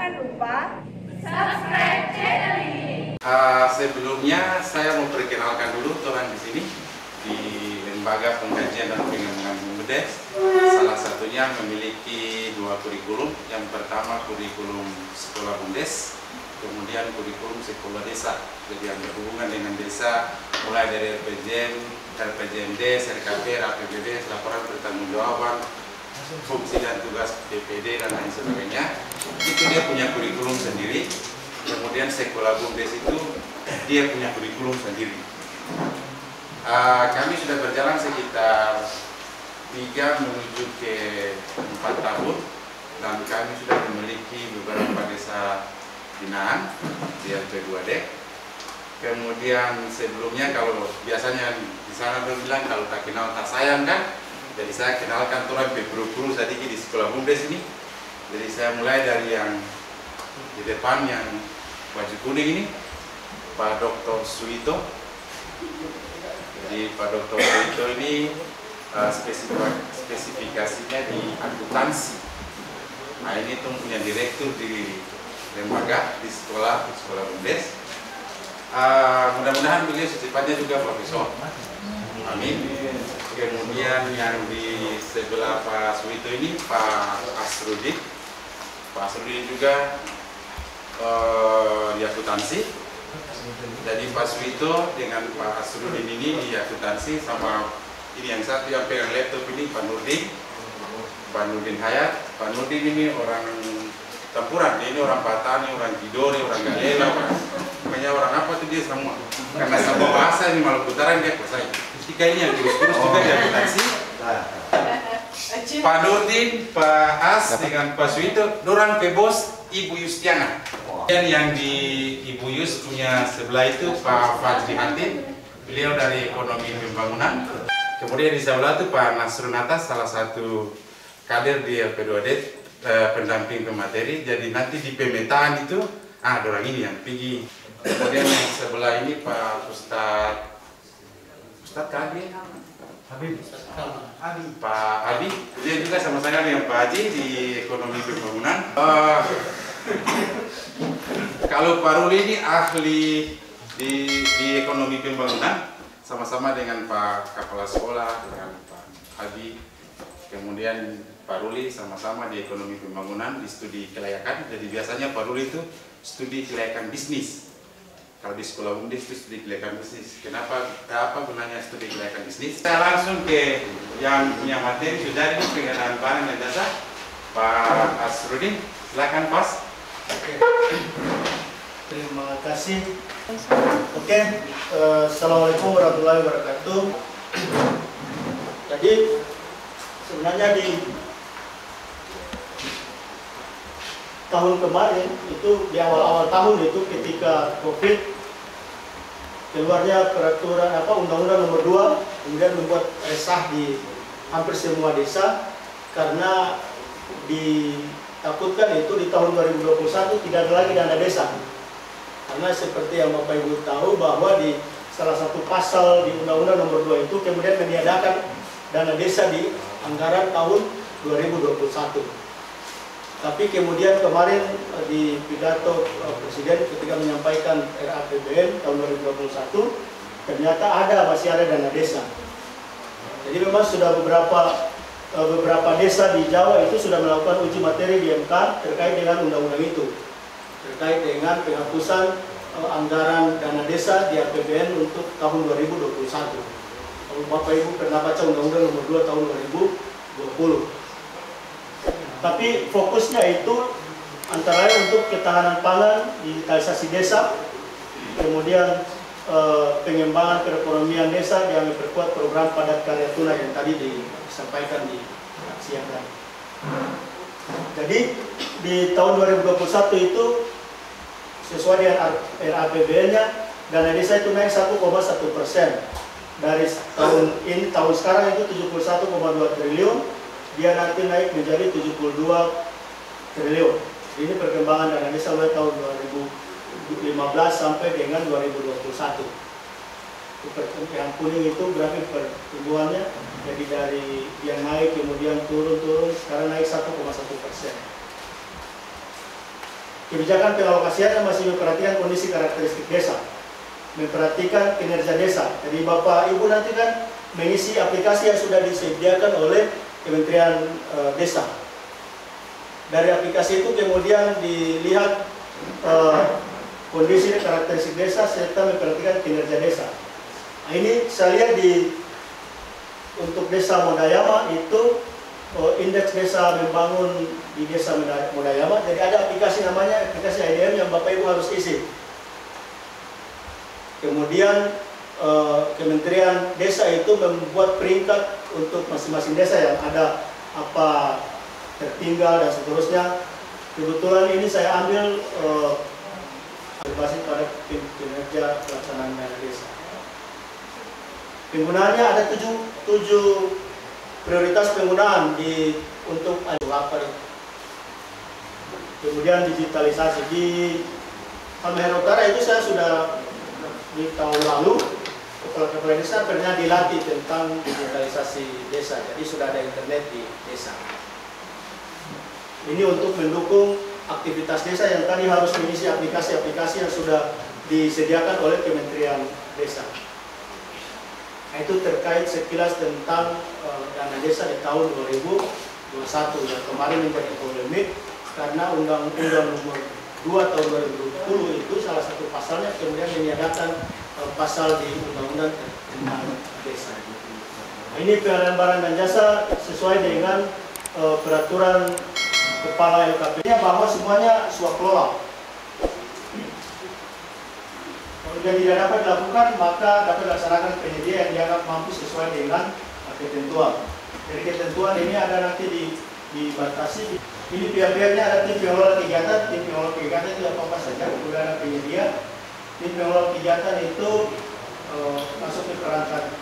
Jangan lupa subscribe channel ini. Sebelumnya saya mau perkenalkan dulu orang di sini di Lembaga Pengkajian dan Pengembangan BUMDes. Salah satunya memiliki dua kurikulum. Yang pertama kurikulum sekolah BUMDes, kemudian kurikulum sekolah desa. Jadi yang berhubungan dengan desa, mulai dari RPJMD, RKP, RAPBD, laporan pertanggungjawaban, fungsi dan tugas PPD dan lain sebagainya. Itu dia punya kurikulum sendiri. Kemudian sekolah BUMDes itu dia punya kurikulum sendiri. Kami sudah berjalan sekitar 3 menuju ke 4 tahun dan kami sudah memiliki beberapa desa binaan di LP2D. Kemudian sebelumnya, kalau biasanya di sana bilang kalau tak kenal tak sayang kan, jadi saya kenalkan orang berburu-buru sedikit di sekolah BUMDes ini. Jadi saya mulai dari yang di depan yang baju kuning ini, Pak Dr. Suito. Jadi Pak Dr. Suito ini spesifikasinya di akuntansi. Nah ini tuh punya direktur di lembaga di sekolah BUMDes. Mudah-mudahan beliau secepatnya juga profesor. Amin. Kemudian yang di sebelah Pak Suito ini Pak Asrudin. Pak Asrudin juga di akuntansi. Jadi Pak Suito dengan Pak Asrudin ini di akuntansi, sama ini yang satu yang pegang laptop ini Pak Nurdin Hayat. Pak Nurdin ini orang Tampuran, ini orang Patani, orang Tidore, orang Galela, pokoknya orang apa tuh dia semua. Karena sama bahasa ini Maluku Utara dia kuasai. Ketika ini yang kurus-kurus juga di akuntansi. Pak Nurdin, Pak As dengan Pak Suito, orang ke bos Ibu Yustiana. Dan yang di Ibu Yus punya sebelah itu Pak Fajri Hatim, beliau dari Ekonomi Pembangunan. Kemudian di sebelah itu Pak Nasrun Atas, salah satu kader di LP2D, pendamping pemateri. Jadi nanti di pemetaan itu, orang ini yang pergi. Kemudian yang sebelah ini Pak Ustadz Kadir Pak Abi, dia juga sama saya dengan Pak Haji di Ekonomi Pembangunan. Kalau Pak Ruli ini ahli di Ekonomi Pembangunan, sama-sama dengan Pak Kepala Sekolah, dengan Pak Abi. Kemudian Pak Ruli sama-sama di Ekonomi Pembangunan, di studi kelayakan. Jadi biasanya Pak Ruli itu studi kelayakan bisnis. Kalau di sekolah BUMDes itu studi kelayakan bisnis. Kenapa? Apa gunanya studi kelayakan bisnis? Saya langsung ke yang punya materi sudah ini pengenalan barang dan jasa. Pak Asrudin, silakan Pas. Oke. Terima kasih. Oke, Assalamualaikum warahmatullahi wabarakatuh. Jadi sebenarnya di tahun kemarin itu, di awal-awal tahun itu, ketika COVID, keluarnya peraturan Undang-Undang Nomor 2, kemudian membuat resah di hampir semua desa, karena ditakutkan itu di tahun 2021 tidak ada lagi dana desa. Karena seperti yang Bapak Ibu tahu bahwa di salah satu pasal di Undang-Undang Nomor 2 itu kemudian meniadakan dana desa di anggaran tahun 2021. Tapi kemudian kemarin di pidato Presiden ketika menyampaikan RAPBN tahun 2021, ternyata masih ada dana desa. Jadi memang sudah beberapa desa di Jawa itu sudah melakukan uji materi di MK terkait dengan undang-undang itu, terkait dengan penghapusan anggaran dana desa di APBN untuk tahun 2021. Kalau Bapak Ibu pernah baca Undang-Undang Nomor 2 tahun 2020. Tapi fokusnya itu antara lain untuk ketahanan pangan, digitalisasi desa, kemudian pengembangan perekonomian desa yang memperkuat program padat karya tunai yang tadi disampaikan di siang tadi. Jadi di tahun 2021 itu sesuai dengan RAPBN-nya, dana desa itu naik 1,1%. Dari tahun sekarang itu 71,2 triliun, dia nanti naik menjadi 72 triliun. Ini perkembangan dana desa mulai tahun 2015 sampai dengan 2021. Yang kuning itu grafik pertumbuhannya, jadi dari yang naik kemudian turun, sekarang naik 1,1%. Kebijakan pengalokasiannya masih memperhatikan kondisi karakteristik desa, memperhatikan kinerja desa. Jadi Bapak Ibu nanti kan mengisi aplikasi yang sudah disediakan oleh Kementerian Desa. Dari aplikasi itu kemudian dilihat kondisi karakteristik desa serta memperhatikan kinerja desa. Nah, ini saya lihat untuk desa Modayama itu indeks desa membangun di desa Modayama. Jadi ada aplikasi namanya aplikasi IDM yang Bapak Ibu harus isi. Kemudian Kementerian Desa itu membuat peringkat untuk masing-masing desa yang ada apa tertinggal dan seterusnya. Kebetulan ini saya ambil berbasis pada kinerja pelaksanaan dana desa. Penggunaannya ada 7 prioritas penggunaan untuk apa. Kemudian digitalisasi di Halmahera Utara itu saya sudah di tahun lalu kepala desa pernah dilatih tentang digitalisasi desa, jadi sudah ada internet di desa. Ini untuk mendukung aktivitas desa yang tadi harus mengisi aplikasi-aplikasi yang sudah disediakan oleh Kementerian Desa. Nah, itu terkait sekilas tentang dana desa di tahun 2021 yang kemarin menjadi polemik karena Undang-Undang Nomor 2 tahun 2020 itu salah satu pasalnya kemudian meniadakan pasal di Undang-Undang tentang desa. Nah, ini pengadaan barang dan jasa sesuai dengan peraturan Kepala LKP-nya bahwa semuanya swakelola. Kalau tidak dapat dilakukan, maka dapat dilaksanakan penyedia yang dianggap mampu sesuai dengan ketentuan. Dari ketentuan ini ada nanti dibatasi. Ini pihak-pihaknya ada tim pengelola kegiatan. Tim pengelola kegiatan itu apa saja? Kemudian ada penyedia. Tim pengelola kegiatan itu masuk ke perangkat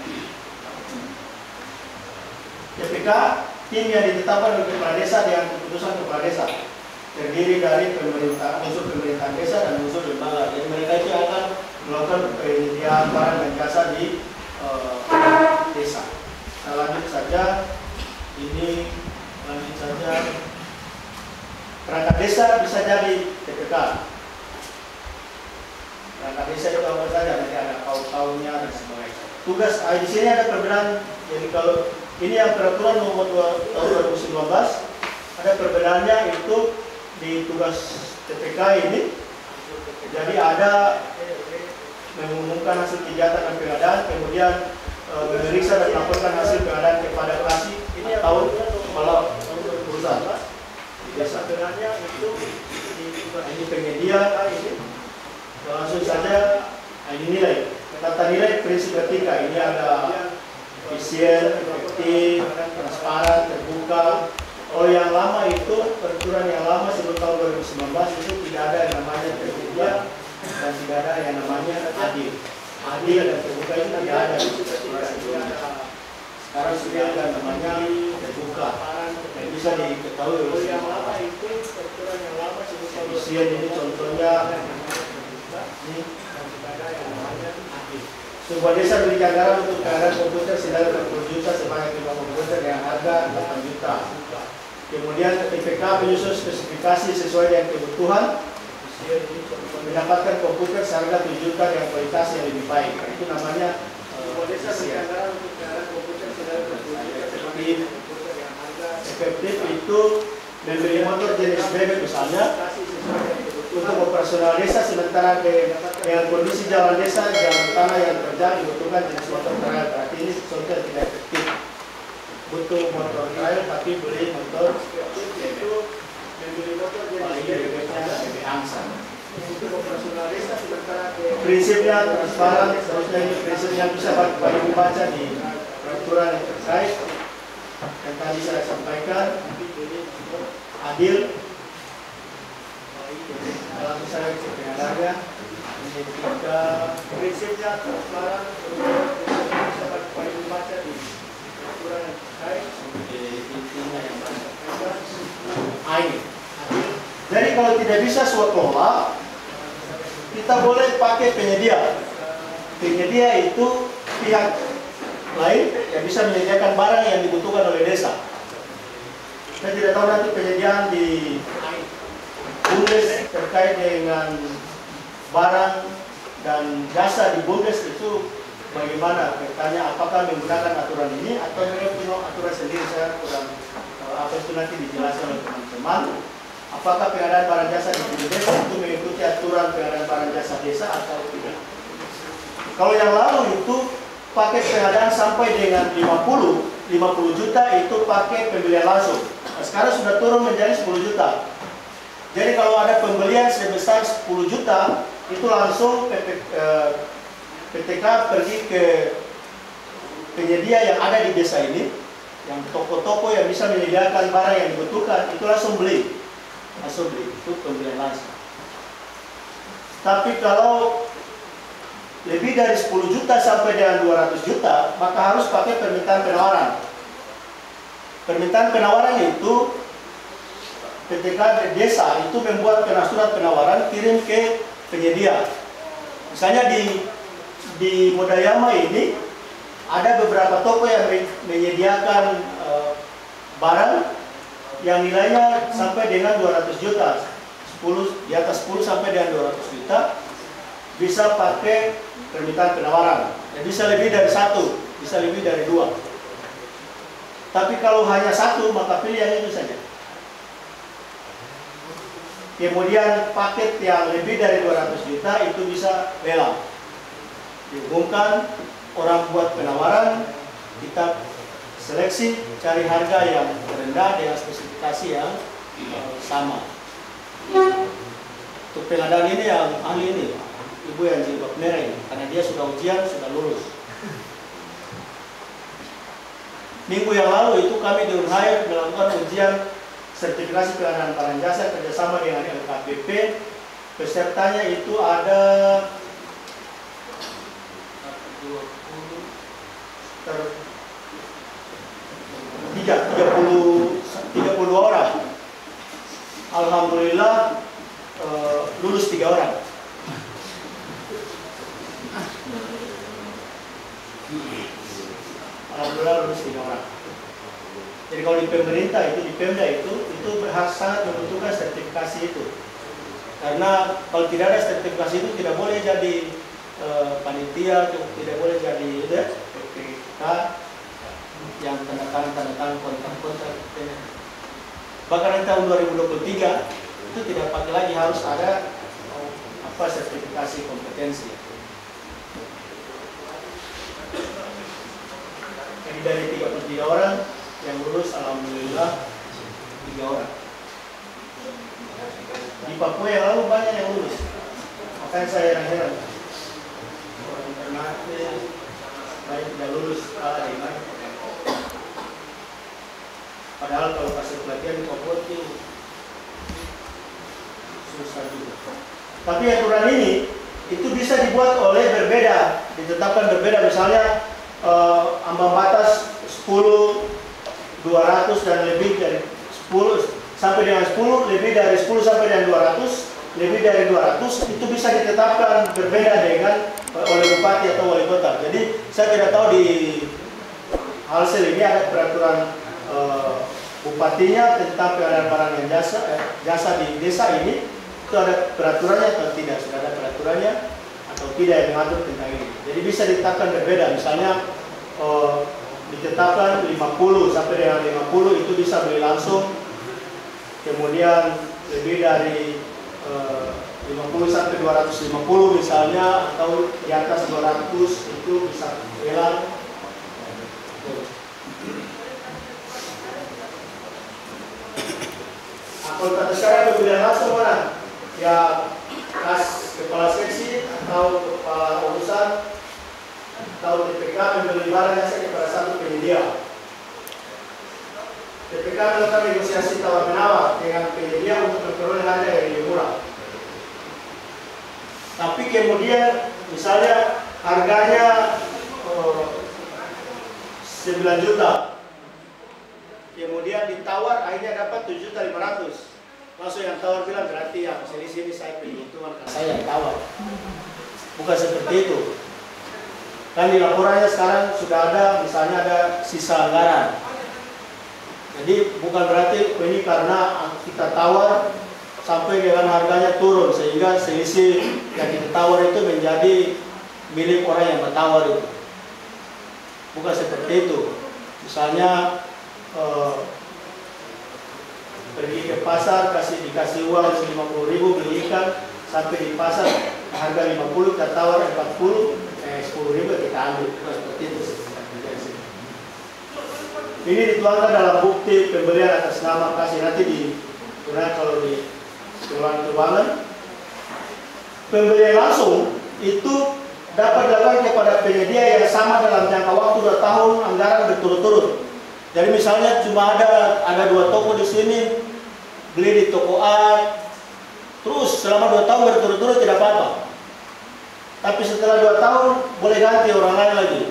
TPK. Tim yang ditetapkan oleh kepala desa dengan keputusan kepala desa terdiri dari unsur pemerintahan desa dan unsur lembaga. Jadi mereka itu akan melakukan penyediaan barang dan jasa di desa. Nah, lanjut saja. Perangkat desa bisa jadi TPK. Perangkat desa itu apa saja? Nanti ada kaum-kaumnya dan sebagainya. Tugas di sini ada perbedaan. Jadi kalau ini yang peraturan nomor 2 tahun 2019 ada perbedaannya itu di tugas TPK ini. Jadi ada mengumumkan hasil kegiatan dan pengadaan, kemudian memeriksa dan melaporkan hasil pengadaan kepada klasi atau kepala perusahaan. Sebenarnya itu ini penyedia ini langsung saja ini nilai tata nilai prinsip etika. Ini ada efisien, efektif, transparan, terbuka. Kalau yang lama itu peraturan yang lama sebelum tahun 2019 itu tidak ada yang namanya terbuka dan tidak ada yang namanya adil. Adil dan terbuka itu tidak ada. Sekarang sudah ada namanya terbuka dan bisa diketahui oleh yang lama itu peraturan yang lama sebelum tahun 2019. Efisien ini contohnya ini dan tidak ada yang namanya adil. Sebuah desa memiliki anggaran untuk pengadaan komputer senilai 40 juta sebanyak 5 komputer dengan harga 8 juta. Kemudian TPK menyusun spesifikasi sesuai dengan kebutuhan, mendapatkan komputer seharga 7 juta dengan kualitas yang lebih baik. Itu namanya sebuah desa memiliki anggaran untuk pengadaan komputer senilai 40 juta. Efektif itu membeli motor jenis bebek misalnya untuk operasional desa, sementara dengan kondisi jalan desa, jalan tanah yang terjal dibutuhkan jenis motor trail. Berarti ini sesuatu yang tidak efektif. Butuh motor trail tapi beli motor itu membeli motor jenis bebeknya bebek angsa. Untuk operasional desa, sementara prinsipnya transparan, seharusnya ini prinsipnya bisa Bapak baca di peraturan yang terkait yang tadi saya sampaikan. Adil dalam misalnya pengadanya, ini tiga prinsipnya transparan, bisa Bapak baca di peraturan yang terkait. Intinya yang ini. Jadi kalau tidak bisa swakelola, kita boleh pakai penyedia. Penyedia itu pihak lain yang bisa menyediakan barang yang dibutuhkan oleh desa. Saya tidak tahu nanti penyediaan di BUMDes terkait dengan barang dan jasa di BUMDes itu bagaimana? Bertanya apakah menggunakan aturan ini atau mereka punya aturan sendiri? Saya kurang apa itu nanti dijelaskan oleh teman-teman. Apakah pengadaan barang jasa di BUMDes itu mengikuti aturan pengadaan barang jasa desa atau tidak? Kalau yang lalu itu paket pengadaan sampai dengan 50 juta itu pakai pembelian langsung. Nah, sekarang sudah turun menjadi 10 juta. Jadi kalau ada pembelian sebesar 10 juta, itu langsung PTK pergi ke penyedia yang ada di desa ini, yang toko-toko yang bisa menyediakan barang yang dibutuhkan, itu langsung beli. Itu pembelian langsung. Tapi kalau lebih dari 10 juta sampai dengan 200 juta, maka harus pakai permintaan penawaran. Permintaan penawaran itu PTK desa itu membuat surat penawaran kirim ke penyedia. Misalnya di Modayama ini ada beberapa toko yang menyediakan barang yang nilainya sampai dengan 200 juta, di atas 10 sampai dengan 200 juta bisa pakai permintaan penawaran. Ya, bisa lebih dari 1, bisa lebih dari 2. Tapi kalau hanya 1, maka pilih yang itu saja. Kemudian paket yang lebih dari 200 juta itu bisa lelang. Diumumkan, orang buat penawaran, kita seleksi, cari harga yang rendah dengan spesifikasi yang sama. Untuk pengadaan ini yang ahli ini, ibu yang jilbab merah ini, karena dia sudah ujian, sudah lulus. Minggu yang lalu itu kami di Unhayat melakukan ujian sertifikasi pengadaan barang jasa kerjasama dengan LKPP. Pesertanya itu ada 32 orang. Alhamdulillah lulus 3 orang. Alhamdulillah lulus 3 orang. Jadi kalau di pemerintah itu, di Pemda itu sangat membutuhkan sertifikasi itu. Karena kalau tidak ada sertifikasi itu tidak boleh jadi panitia, tidak boleh jadi PPK yang tanda tangan kontrak. Bahkan tahun 2023 itu tidak pakai lagi, harus ada sertifikasi kompetensi. Jadi dari 33 orang yang lulus, alhamdulillah 3 orang. Di Papua yang lalu banyak yang lulus, makanya saya heran. Orang internasional banyak tidak lulus. Padahal kalau kasih pelatihan di Papua itu susah juga. Tapi aturan ini itu bisa dibuat oleh berbeda, ditetapkan berbeda. Misalnya ambang batas 10, 200 dan lebih dari 10 sampai dengan 10, lebih dari 10 sampai dengan 200, lebih dari 200 itu bisa ditetapkan berbeda dengan oleh bupati atau wali kota. Jadi saya tidak tahu di Halsel ini ada peraturan bupatinya tentang pengadaan barang dan jasa di desa ini, itu ada peraturannya atau tidak, sudah ada peraturannya atau tidak yang mengatur tentang ini. Jadi bisa ditetapkan berbeda, misalnya ditetapkan 50 sampai dengan 50 itu bisa beli langsung, kemudian lebih dari 50 sampai 250 misalnya, atau di atas 200 itu bisa lelang. Kalau tata cara pemilihan langsung mana? Ya kepala seksi atau kepala urusan atau TPK membeli barang jasa kepada satu penyedia. TPK melakukan negosiasi tawar menawar dengan penyedia untuk memperoleh harga yang lebih murah. Tapi kemudian misalnya harganya 9 juta, kemudian ditawar akhirnya dapat 7.500.000. Langsung yang tawar bilang berarti yang selisih ini saya pilih hitungan karena saya yang tawar. Bukan seperti itu. Kan di laporannya sekarang sudah ada, misalnya ada sisa anggaran. Jadi bukan berarti ini karena kita tawar sampai dengan harganya turun sehingga selisih yang kita tawar itu menjadi milik orang yang bertawar itu. Bukan seperti itu. Misalnya pergi ke pasar dikasih uang 50.000 beli ikan, sampai di pasar harga 50, kita tawar 40, 10.000 kita ambil. Bukan seperti itu. Ini dituangkan dalam bukti pembelian atas nama kasih nanti di kalau di keuangan. Pembelian langsung itu dapat dilakukan kepada penyedia yang sama dalam jangka waktu 2 tahun anggaran berturut-turut. Jadi misalnya cuma ada 2 toko di sini, beli di toko A, terus selama 2 tahun berturut-turut tidak apa-apa. Tapi setelah 2 tahun boleh ganti orang lain lagi.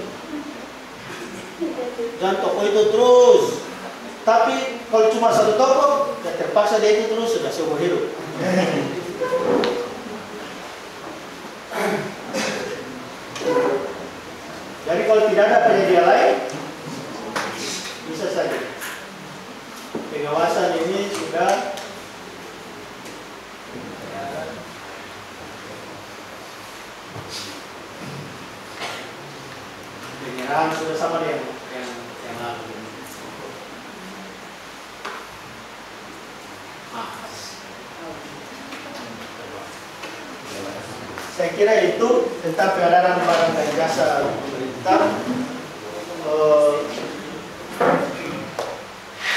Dan toko itu terus. Tapi kalau cuma 1 toko, ya terpaksa dia itu terus sudah seumur hidup. Jadi kalau tidak ada penyedia lain, bisa saja. Pengawasan ini sudah penyerahan sudah sama dengan yang lalu. Saya kira itu tentang pengadaan barang dan jasa pemerintah,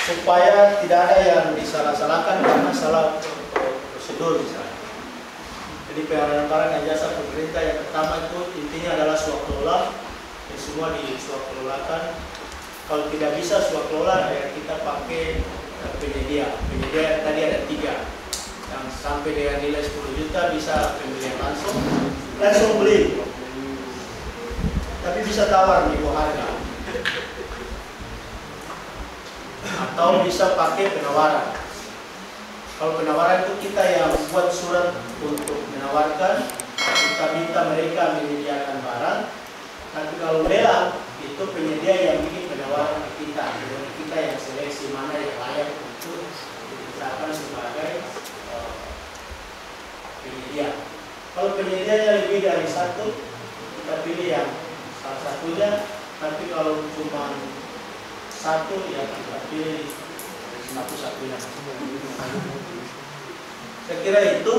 supaya tidak ada yang disalah-salahkan karena salah prosedur misalnya. Jadi pengadaan barang dan jasa pemerintah yang pertama itu intinya adalah swaklola, dan semua diswaklolakan. Kalau tidak bisa swaklola, ya kita pakai penyedia. Penyedia tadi ada 3. Yang sampai dengan nilai 10 juta bisa pembelian langsung beli, tapi bisa tawar di bawah harga, atau bisa pakai penawaran. Kalau penawaran itu kita yang buat surat untuk menawarkan, kita minta mereka menyediakan barang. Nanti kalau lelang itu penyedia yang bikin penawaran ke kita, jadi kita yang seleksi mana yang layak untuk ditetapkan sebagai penyedia. Kalau penyedianya lebih dari 1, kita pilih yang salah satunya. Tapi kalau cuma 1, ya kita pilih satu-satunya. Saya kira itu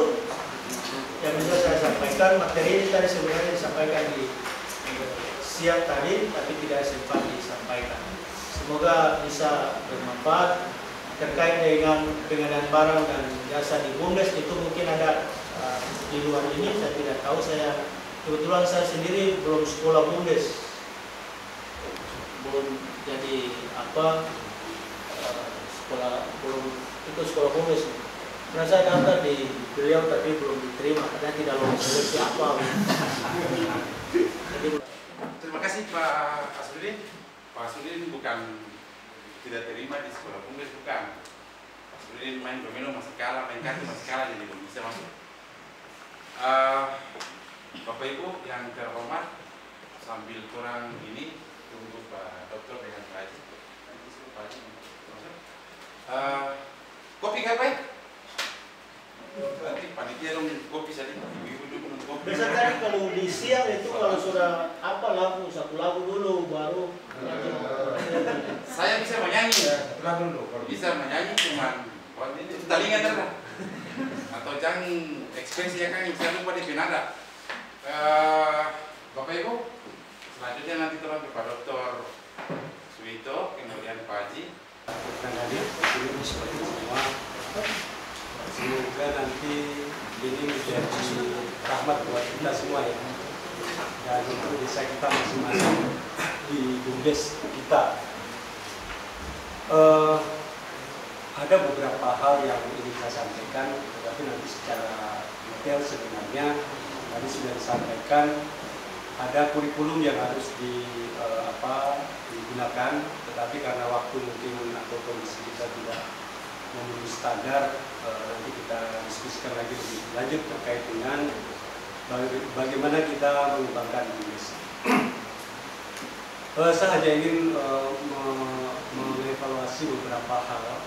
yang bisa saya sampaikan. Materi ini tadi sebenarnya disampaikan di siang tadi, tapi tidak sempat disampaikan. Semoga bisa bermanfaat. Terkait dengan pengadaan barang dan jasa di BUMDes, itu mungkin ada di luar ini, saya tidak tahu. Kebetulan saya sendiri belum sekolah BUMDes, belum jadi belum ikut sekolah BUMDes. Karena saya daftar di beliau tapi belum diterima karena tidak lolos seleksi apa. Jadi, terima kasih Pak Asrudin. Pak Asrudin bukan tidak terima di sekolah BUMDes, bukan. Pak Asrudin main domino masih kalah, main kartu masih kalah, jadi belum bisa masuk. Bapak Ibu yang terhormat, sambil kurang ini tunggu Pak Dokter dengan Pak Haji. Nanti suruh Pak Haji. Kopi kapan? Nanti panitia dong kopi saja. Ibu-ibu dulu kopi. biasa tadi kalau di siang itu kalau sudah lagu, 1 lagu dulu baru. Saya bisa menyanyi. Lagu dulu. Bisa menyanyi cuman itu talingan terus. Atau jangan ekspresi ya kan saya lupa di penada. Bapak Ibu, selanjutnya nanti turun ke Pak Dr. Suwito, kemudian Pak Haji. Semoga nanti ini menjadi rahmat buat kita semua ya, dan itu desa kita masing-masing di BUMDes kita. Ada beberapa hal yang ingin saya sampaikan, tetapi nanti secara detail sebenarnya tadi sudah disampaikan. Ada kurikulum yang harus digunakan, tetapi karena waktu mungkin atau kondisi kita tidak memenuhi standar, nanti kita diskusikan lagi lebih lanjut terkait dengan bagaimana kita mengembangkan BUMDes. Saya hanya ingin mengevaluasi beberapa hal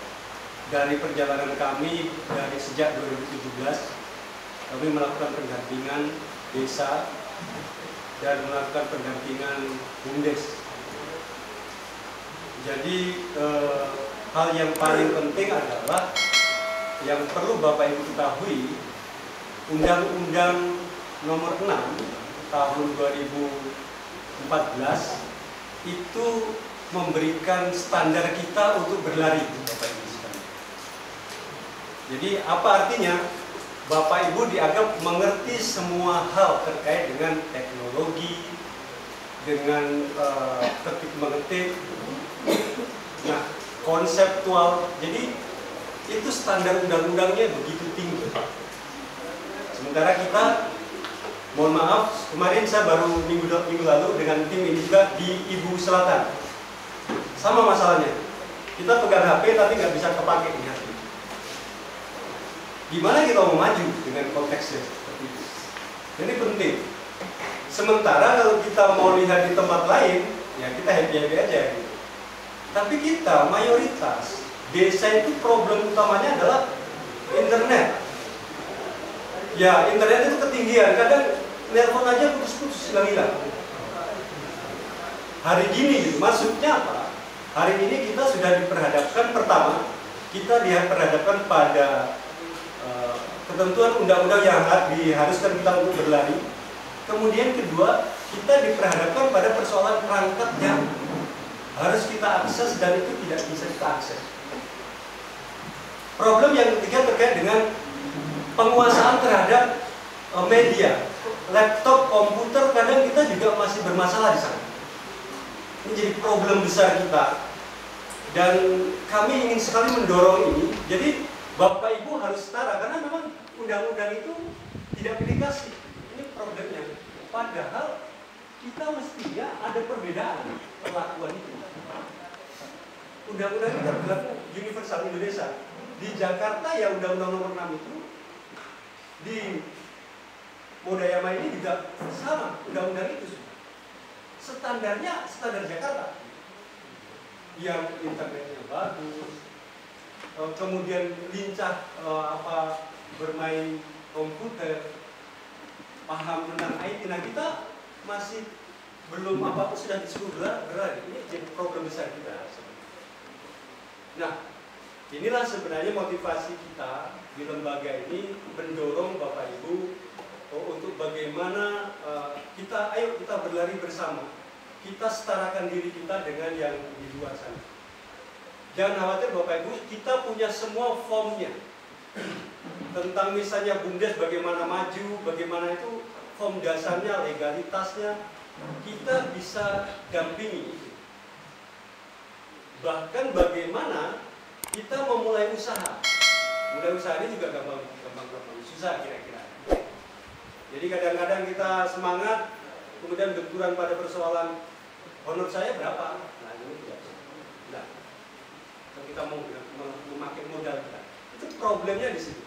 dari perjalanan kami dari sejak 2017, kami melakukan pendampingan desa dan melakukan pendampingan BUMDes. Jadi hal yang paling penting adalah yang perlu Bapak Ibu ketahui, Undang-Undang Nomor 6 Tahun 2014 itu memberikan standar kita untuk berlari, Bapak Ibu sekalian. Jadi apa artinya? Bapak Ibu dianggap mengerti semua hal terkait dengan teknologi, dengan ketik mengetik, nah konseptual. Jadi itu standar undang-undangnya begitu tinggi. Sementara kita, mohon maaf, kemarin saya baru minggu lalu dengan tim ini juga di Ibu Selatan. Sama masalahnya, kita pegang HP tapi nggak bisa kepake di HP. Gimana kita mau maju dengan konteksnya seperti itu? Ini penting. Sementara kalau kita mau lihat di tempat lain, ya kita happy-happy aja gitu. Tapi kita mayoritas desa itu problem utamanya adalah internet. Ya internet itu ketinggian, kadang nelpon aja putus-putus hilang-hilang. Hari gini gitu, maksudnya apa? Hari ini kita sudah diperhadapkan, pertama kita diperhadapkan pada ketentuan undang-undang yang diharuskan kita untuk berlari. Kemudian kedua, kita diperhadapkan pada persoalan perangkat yang harus kita akses dan itu tidak bisa kita akses. Problem yang ketiga terkait dengan penguasaan terhadap media, laptop, komputer, kadang kita juga masih bermasalah di sana. Ini jadi problem besar kita. Dan kami ingin sekali mendorong ini. Jadi Bapak Ibu harus setara, karena memang undang-undang itu tidak pilih kasih. Ini problemnya. Padahal kita mestinya ada perbedaan perlakuan itu. Undang-undang itu berlaku universal Indonesia. Di Jakarta ya Undang-Undang Nomor 6 itu, di Modayama ini juga sama, undang-undang itu. Standarnya standar Jakarta. Yang internetnya bagus, kemudian lincah bermain komputer, paham tentang IT. Nah kita masih belum apa-apa sudah disuruh berlari. Ini jadi problem besar kita. Nah inilah sebenarnya motivasi kita di lembaga ini, mendorong Bapak Ibu untuk bagaimana ayo kita berlari bersama. Kita setarakan diri kita dengan yang di luar sana. Jangan khawatir Bapak Ibu, kita punya semua formnya. Tentang misalnya BUMDes bagaimana maju, bagaimana itu form dasarnya, legalitasnya, kita bisa dampingi. Bahkan bagaimana kita memulai usaha. Mulai usaha ini juga gampang susah kira-kira. Jadi kadang-kadang kita semangat, kemudian benturan pada persoalan honor saya berapa? Nah ini tidak. Nah, kita mau memakai modal kita. Itu problemnya di situ.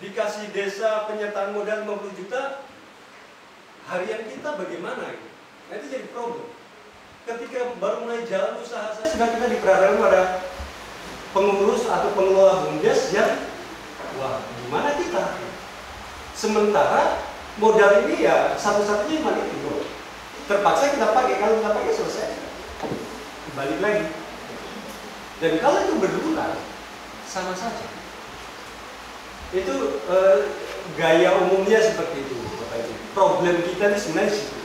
Dikasih desa penyertaan modal 50 juta, harian kita bagaimana? Nah itu jadi problem. Ketika baru mulai jalan usaha saya, sudah kita diperhadapkan pada pengurus atau pengelola BUMDes yang wah gimana kita? Sementara modal ini ya satu-satunya cuma itu. Terpaksa kita pakai, kalau kita pakai selesai. Balik lagi. Dan kalau itu berulang, sama saja. Itu gaya umumnya seperti itu. Problem kita ini sebenarnya situ.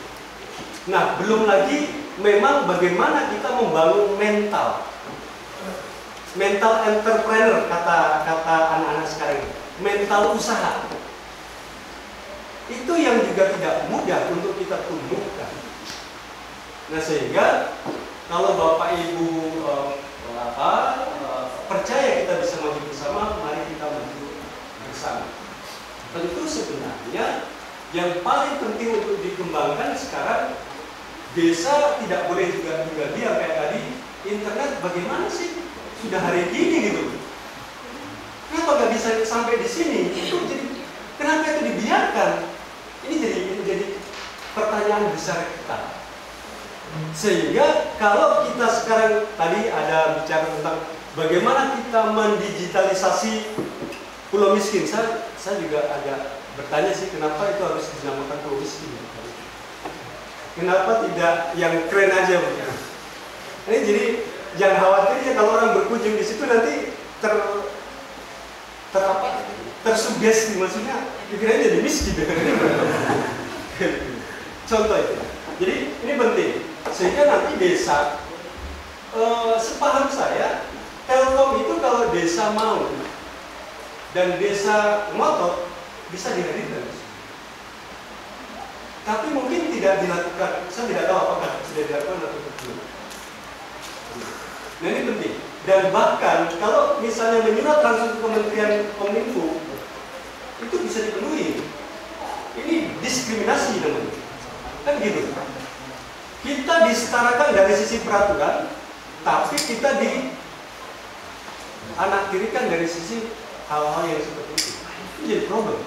Nah, belum lagi memang bagaimana kita membangun mental entrepreneur kata anak-anak sekarang, mental usaha. Itu yang juga tidak mudah untuk kita tumbuhkan. Nah sehingga kalau Bapak Ibu percaya kita bisa maju bersama, mari kita maju bersama. Tentu sebenarnya yang paling penting untuk dikembangkan sekarang, desa tidak boleh juga diam kayak tadi. Internet bagaimana sih? Sudah hari ini gitu. Kenapa nggak bisa sampai di sini? Itu jadi kenapa itu dibiarkan? Ini jadi pertanyaan besar kita. Sehingga kalau kita sekarang tadi ada bicara tentang bagaimana kita mendigitalisasi pulau miskin. Saya juga agak bertanya sih, kenapa itu harus dinamakan pulau miskin? Kenapa tidak yang keren aja? Ini jadi jangan khawatir ya kalau orang berkunjung di situ nanti tersugesti, maksudnya pikirannya jadi miskin. Contoh itu. Jadi ini penting sehingga nanti desa, sepaham saya, Telkom itu kalau desa mau dan desa ngotot bisa dihadirkan. Tapi mungkin tidak dilakukan. Saya tidak tahu apakah sudah dilakukan atau belum. Nah ini penting. Dan bahkan kalau misalnya menyurat langsung ke Kementerian Kominfo itu bisa dipenuhi. Ini diskriminasi namanya. Kan gitu. Kita disetarakan dari sisi peraturan, tapi kita dianaktirikan dari sisi hal-hal yang seperti itu. Itu jadi problem.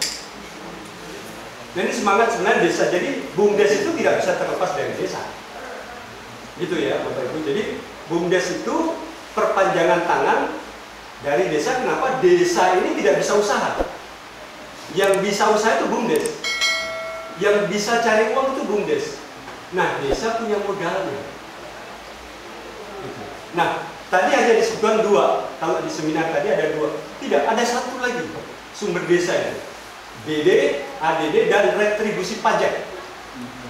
Dan ini semangat sebenarnya desa. Jadi BUMDes itu tidak bisa terlepas dari desa. Gitu ya Bapak Ibu. Jadi BUMDes itu perpanjangan tangan dari desa. Kenapa? Desa ini tidak bisa usaha. Yang bisa usaha itu BUMDes. Yang bisa cari uang itu BUMDes. Nah, desa punya modalnya. Nah, tadi hanya disebutkan 2. Kalau di seminar tadi ada 2. Tidak, ada 1 lagi sumber desa ini. BD, ADD, dan retribusi pajak.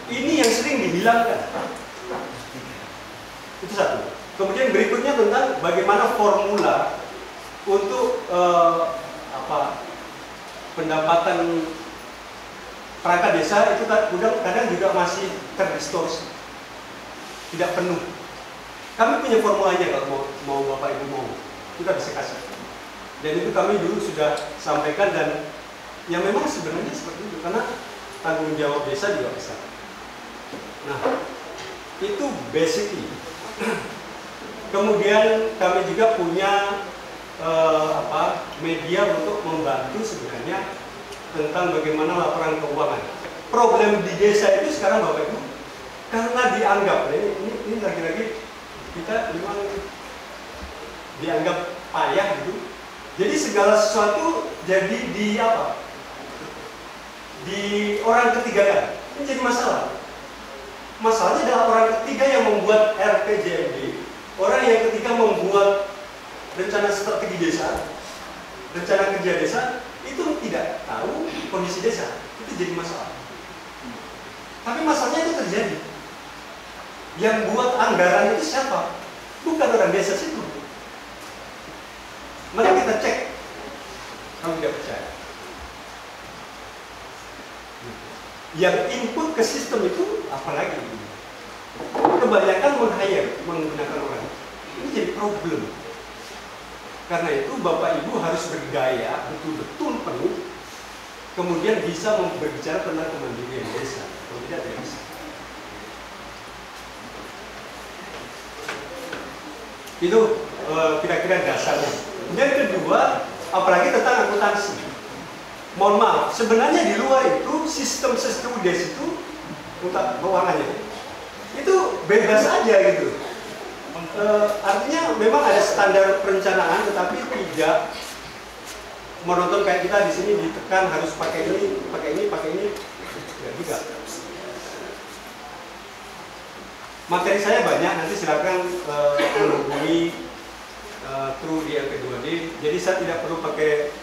Ini yang sering dihilangkan. Itu 1. Kemudian berikutnya tentang bagaimana formula untuk pendapatan perangkat desa itu kadang juga masih terdistorsi, tidak penuh. Kami punya formulanya kalau mau Bapak Ibu mau, kita bisa kasih. Dan itu kami dulu sudah sampaikan dan yang memang sebenarnya seperti itu karena tanggung jawab desa juga besar. Nah, itu basically. Kemudian kami juga punya media untuk membantu sebenarnya tentang bagaimana laporan keuangan. Problem di desa itu sekarang Bapak Ibu karena dianggap ini lagi-lagi kita memang dianggap payah gitu. Jadi segala sesuatu jadi di orang ketiga kan. Ini jadi masalah. Masalahnya adalah orang ketiga yang membuat RPJMD, orang yang ketiga membuat rencana strategi desa, rencana kerja desa, itu tidak tahu kondisi desa. Itu jadi masalah. Tapi masalahnya itu terjadi. Yang buat anggaran itu siapa? Bukan orang desa situ. Mari kita cek. Kamu tidak percaya. Yang input ke sistem itu apalagi? Kebanyakan menggunakan orang. Ini jadi problem. Karena itu Bapak Ibu harus berdaya betul-betul penuh, kemudian bisa berbicara tentang kemandirian desa. Kalau tidak bisa. Itu kira-kira dasarnya. Yang kedua, apalagi tentang akuntansi. Mohon maaf, sebenarnya di luar itu sistem des itu untuk keuangannya itu bebas aja gitu. Artinya memang ada standar perencanaan, tetapi tidak menonton kayak kita di sini ditekan harus pakai ini, tidak juga. Materi saya banyak, nanti silakan menghubungi through di LP2D. Jadi saya tidak perlu pakai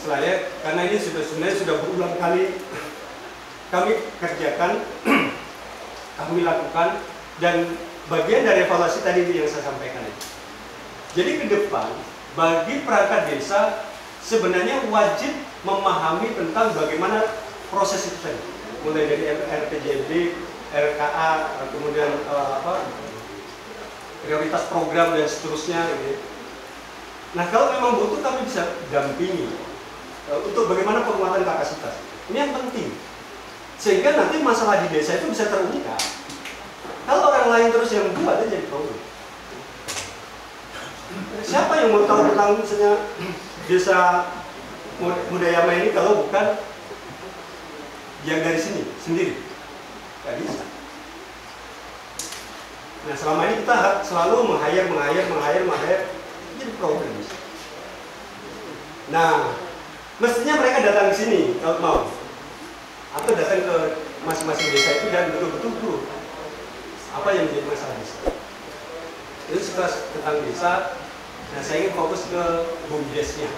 slide karena ini sebenarnya sudah berulang kali kami kerjakan, kami lakukan, dan bagian dari evaluasi tadi yang saya sampaikan itu. Jadi ke depan bagi perangkat desa sebenarnya wajib memahami tentang bagaimana proses itu tadi, mulai dari RPJMD, RKA, kemudian prioritas program dan seterusnya. Gitu. Nah kalau memang butuh kami bisa dampingi untuk bagaimana penguatan kapasitas. Ini yang penting sehingga nanti masalah di desa itu bisa terungkap. Kalau orang lain terus yang buat, itu jadi problem. Siapa yang mau tahu tentang misalnya desa Mudayama ini kalau bukan yang dari sini sendiri? Gak bisa. Nah selama ini kita selalu meng-hire. jadi problem. Nah, mestinya mereka datang ke sini kalau mau, atau datang ke masing-masing desa itu dan betul-betul turun apa yang menjadi masalah desa. Itu sekelas tentang desa. Nah, saya ingin fokus ke BUMDes-nya.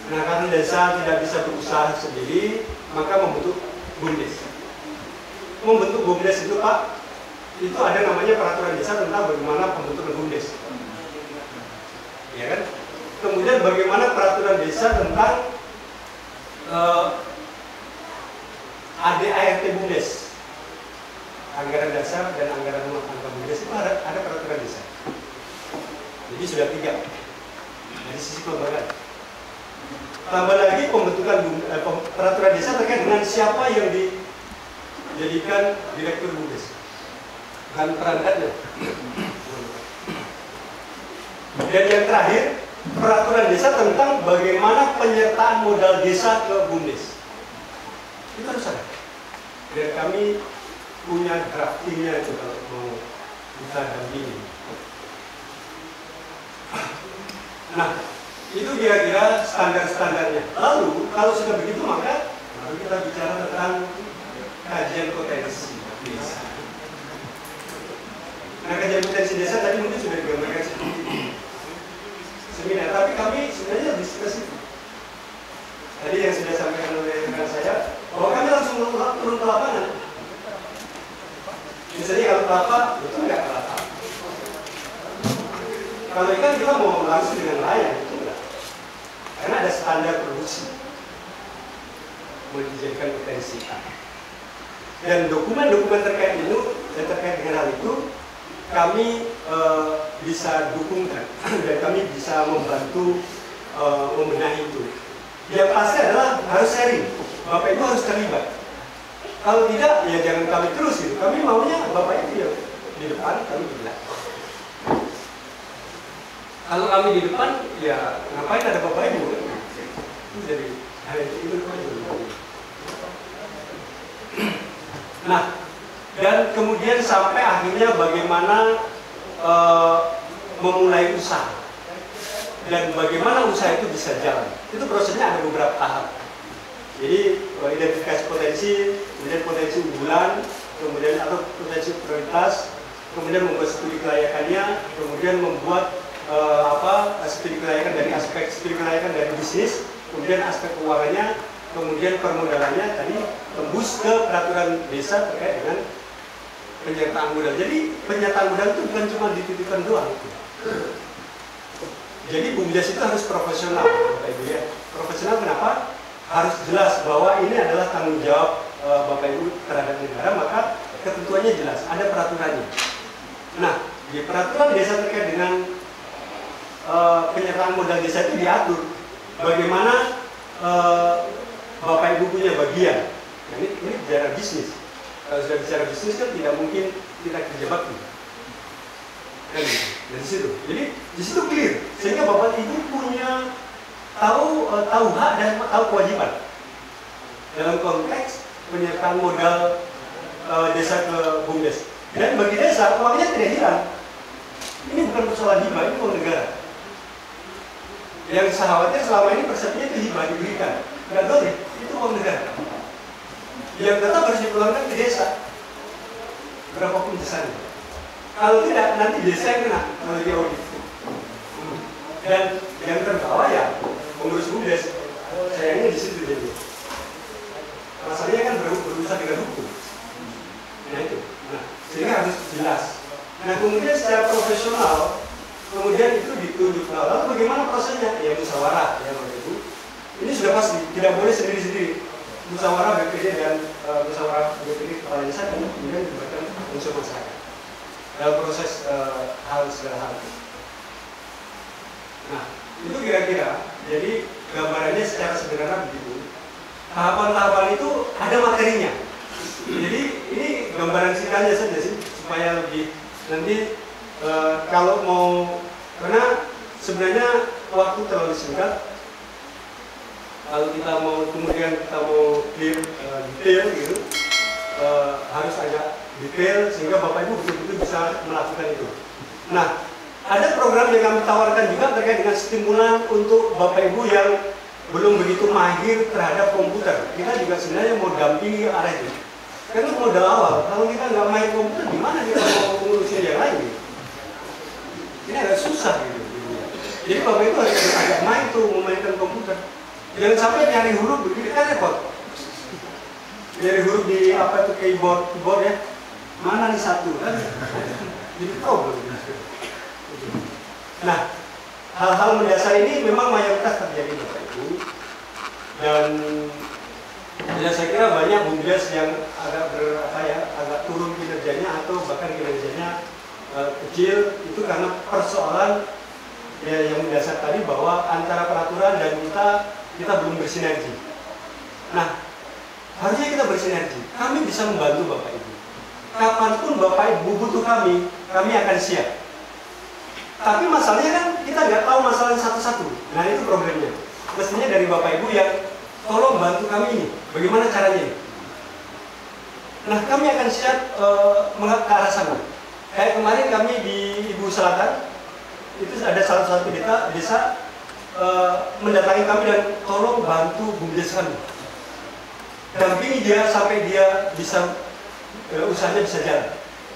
Nah, karena desa tidak bisa berusaha sendiri, maka membentuk BUMDes. Membentuk BUMDes itu, Pak, itu ada namanya peraturan desa tentang bagaimana pembentukan BUMDes. Ya kan? Kemudian bagaimana peraturan desa tentang ADART BUMDes, anggaran dasar dan anggaran rumah tangga BUMDes itu ada peraturan desa. Jadi sudah 3 dari sisi kelembagaan. Tambah lagi pembentukan peraturan desa terkait dengan siapa yang dijadikan direktur BUMDes dan perangkatnya. Dan yang terakhir, peraturan desa tentang bagaimana penyertaan modal desa ke BUMDes. Itu harus ada. Dan kami punya draftingnya itu kalau mau kita dampingi. Nah, itu kira-kira standar-standarnya. Lalu, kalau sudah begitu maka baru kita bicara tentang kajian potensi desa. Nah, kajian potensi desa tadi mungkin sudah digambarkan seperti seminar, tapi kami sebenarnya lebih spesifik. Tadi yang sudah disampaikan oleh rekan saya, bahwa kami langsung turun ke lapangan. Misalnya kalau kelapa, itu enggak kelapa. Kalau ikan kita mau langsung dengan nelayan, itu enggak. Karena ada standar produksi. Mau dijadikan potensi ikan. Dan dokumen-dokumen terkait itu, dan terkait dengan hal itu, kami bisa dukungkan dan kami bisa membantu membenahi itu. Yang pasti adalah harus sharing. Bapak Ibu harus terlibat. Kalau tidak, ya jangan kami terus gitu. Kami maunya Bapak Ibu ya di depan, kami di belakang. Kalau kami di depan, ya ngapain ada Bapak Ibu? Itu jadi itu. Nah, dan kemudian sampai akhirnya bagaimana memulai usaha dan bagaimana usaha itu bisa jalan. Itu prosesnya ada beberapa tahap. Jadi identifikasi potensi, kemudian potensi unggulan, kemudian atau potensi prioritas, kemudian membuat studi kelayakannya, kemudian membuat studi kelayakan dari aspek studi kelayakan dari bisnis, kemudian aspek keuangannya, kemudian permodalannya tadi tembus ke peraturan desa terkait dengan penyertaan modal. Jadi penyertaan modal itu bukan cuma dititipkan doang. Jadi BUMDes itu harus profesional, Bapak Ibu ya. Profesional kenapa? Harus jelas bahwa ini adalah tanggung jawab Bapak Ibu terhadap negara, maka ketentuannya jelas, ada peraturannya. Nah, di peraturan desa terkait dengan penyertaan modal desa itu diatur bagaimana Bapak Ibu punya bagian. Nah, ini bicara bisnis. Kalau sudah bicara bisnis kan tidak mungkin kita kerja bakti. Kan dari situ. Jadi di situ clear. Sehingga Bapak Ibu punya tahu hak dan tahu kewajiban dalam konteks penyertaan modal desa ke BUMDes. Dan bagi desa uangnya tidak hilang. Ini bukan persoalan hibah, ini uang negara. Yang saya khawatir selama ini persepsinya itu hibah diberikan. Enggak boleh, itu uang negara. Yang tetap harus dipulangkan ke desa. Berapapun desanya. Kalau tidak, nanti desa yang kena kalau dia audit. Dan yang terbawa ya pengurus BUMDes. Sayangnya di situ jadi. Masalahnya kan berurusan dengan hukum. Nah itu. Nah, sehingga harus jelas. Nah kemudian secara profesional, kemudian itu ditunjuk. Nah, lalu bagaimana prosesnya? Ya musyawarah, ya Bapak Ibu. Ini sudah pasti, tidak boleh sendiri-sendiri. Musyawarah BPD dan musyawarah BPD kepala desa dan kemudian dilibatkan unsur masyarakat dalam proses hal segala hal. Nah, itu kira-kira. Jadi gambarannya secara sederhana begitu. Tahapan-tahapan itu ada materinya. Jadi ini gambaran singkatnya saja sih supaya lebih nanti kalau mau, karena sebenarnya waktu terlalu singkat. Kalau kita mau kemudian kita mau clear detail gitu, harus agak detail sehingga Bapak Ibu betul-betul bisa melakukan itu. Nah, ada program yang kami tawarkan juga terkait dengan stimulan untuk Bapak Ibu yang belum begitu mahir terhadap komputer. Kita juga sebenarnya mau dampingi arah itu. Karena modal awal, kalau kita nggak main komputer, gimana kita mau ngurusin yang lain? Gitu? Ini agak susah gitu. Jadi Bapak Ibu harus agak main tuh memainkan komputer. Jangan sampai nyari huruf begini kan repot. Nyari huruf di apa itu keyboard ya. Mana nih satu kan? Jadi problem. Nah, hal-hal mendasar ini memang mayoritas terjadi Bapak Ibu. Dan ya saya kira banyak bumdes yang agak agak turun kinerjanya atau bahkan kinerjanya kecil itu karena persoalan ya, yang mendasar tadi bahwa antara peraturan dan kita belum bersinergi. Nah, harusnya kita bersinergi. Kami bisa membantu Bapak Ibu. Kapanpun Bapak Ibu butuh kami akan siap. Tapi masalahnya kan kita nggak tahu masalahnya satu-satu. Nah itu problemnya. Mestinya dari Bapak Ibu yang tolong bantu kami ini. Bagaimana caranya? Nah kami akan siap ke arah sana. Kayak kemarin kami di Ibu Selatan itu ada salah satu desa mendatangi kami dan tolong bantu bumdes kami. Dampingi dia sampai dia bisa usahanya bisa jalan.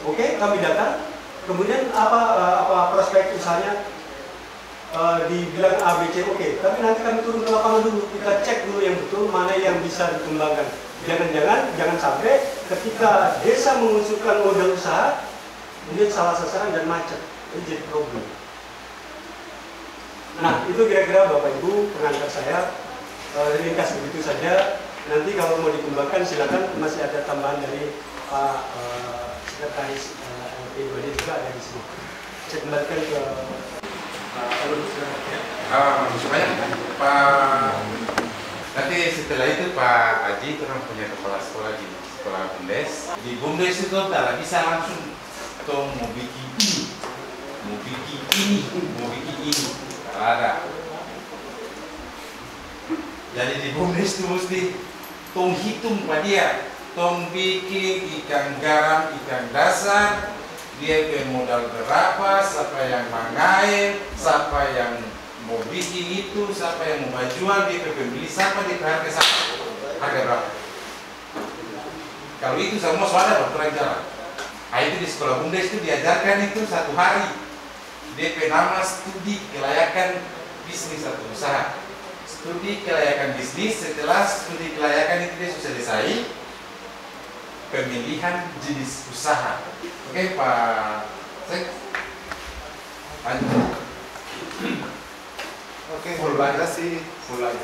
Oke, kami datang. Kemudian apa prospek usahanya dibilang ABC, oke. Tapi nanti kami turun ke lapangan dulu, kita cek dulu yang betul mana yang bisa dikembangkan. Jangan sampai ketika desa mengusulkan modal usaha, kemudian salah sasaran dan macet, ini jadi problem. Nah itu kira-kira Bapak Ibu pengantar saya, ringkas begitu saja. Nanti kalau mau dikembangkan silakan, masih ada tambahan dari Pak Sekretaris. Ibu juga ada di sini. Saya kembalikan ke Pak. Nanti setelah itu Pak Haji itu kan punya kepala sekolah di sekolah bumdes. Di bumdes itu tidak bisa langsung atau mau bikin ini, tidak ada. Jadi di bumdes itu mesti tong hitung Pak dia, tong bikin ikan garam, ikan dasar. Dia ke modal berapa, siapa yang mengair, siapa yang mau bikin itu, siapa yang mau jual, dia ke pembeli, siapa dia ke harga berapa. Kalau itu semua sudah berperan jalan. Nah itu di sekolah bumdes itu diajarkan itu 1 hari. DP nama studi kelayakan bisnis atau usaha. Studi kelayakan bisnis, setelah studi kelayakan itu dia sudah selesai, pemilihan jenis usaha. Oke Pak Sek, lanjut. Oke, terima kasih. Mulai.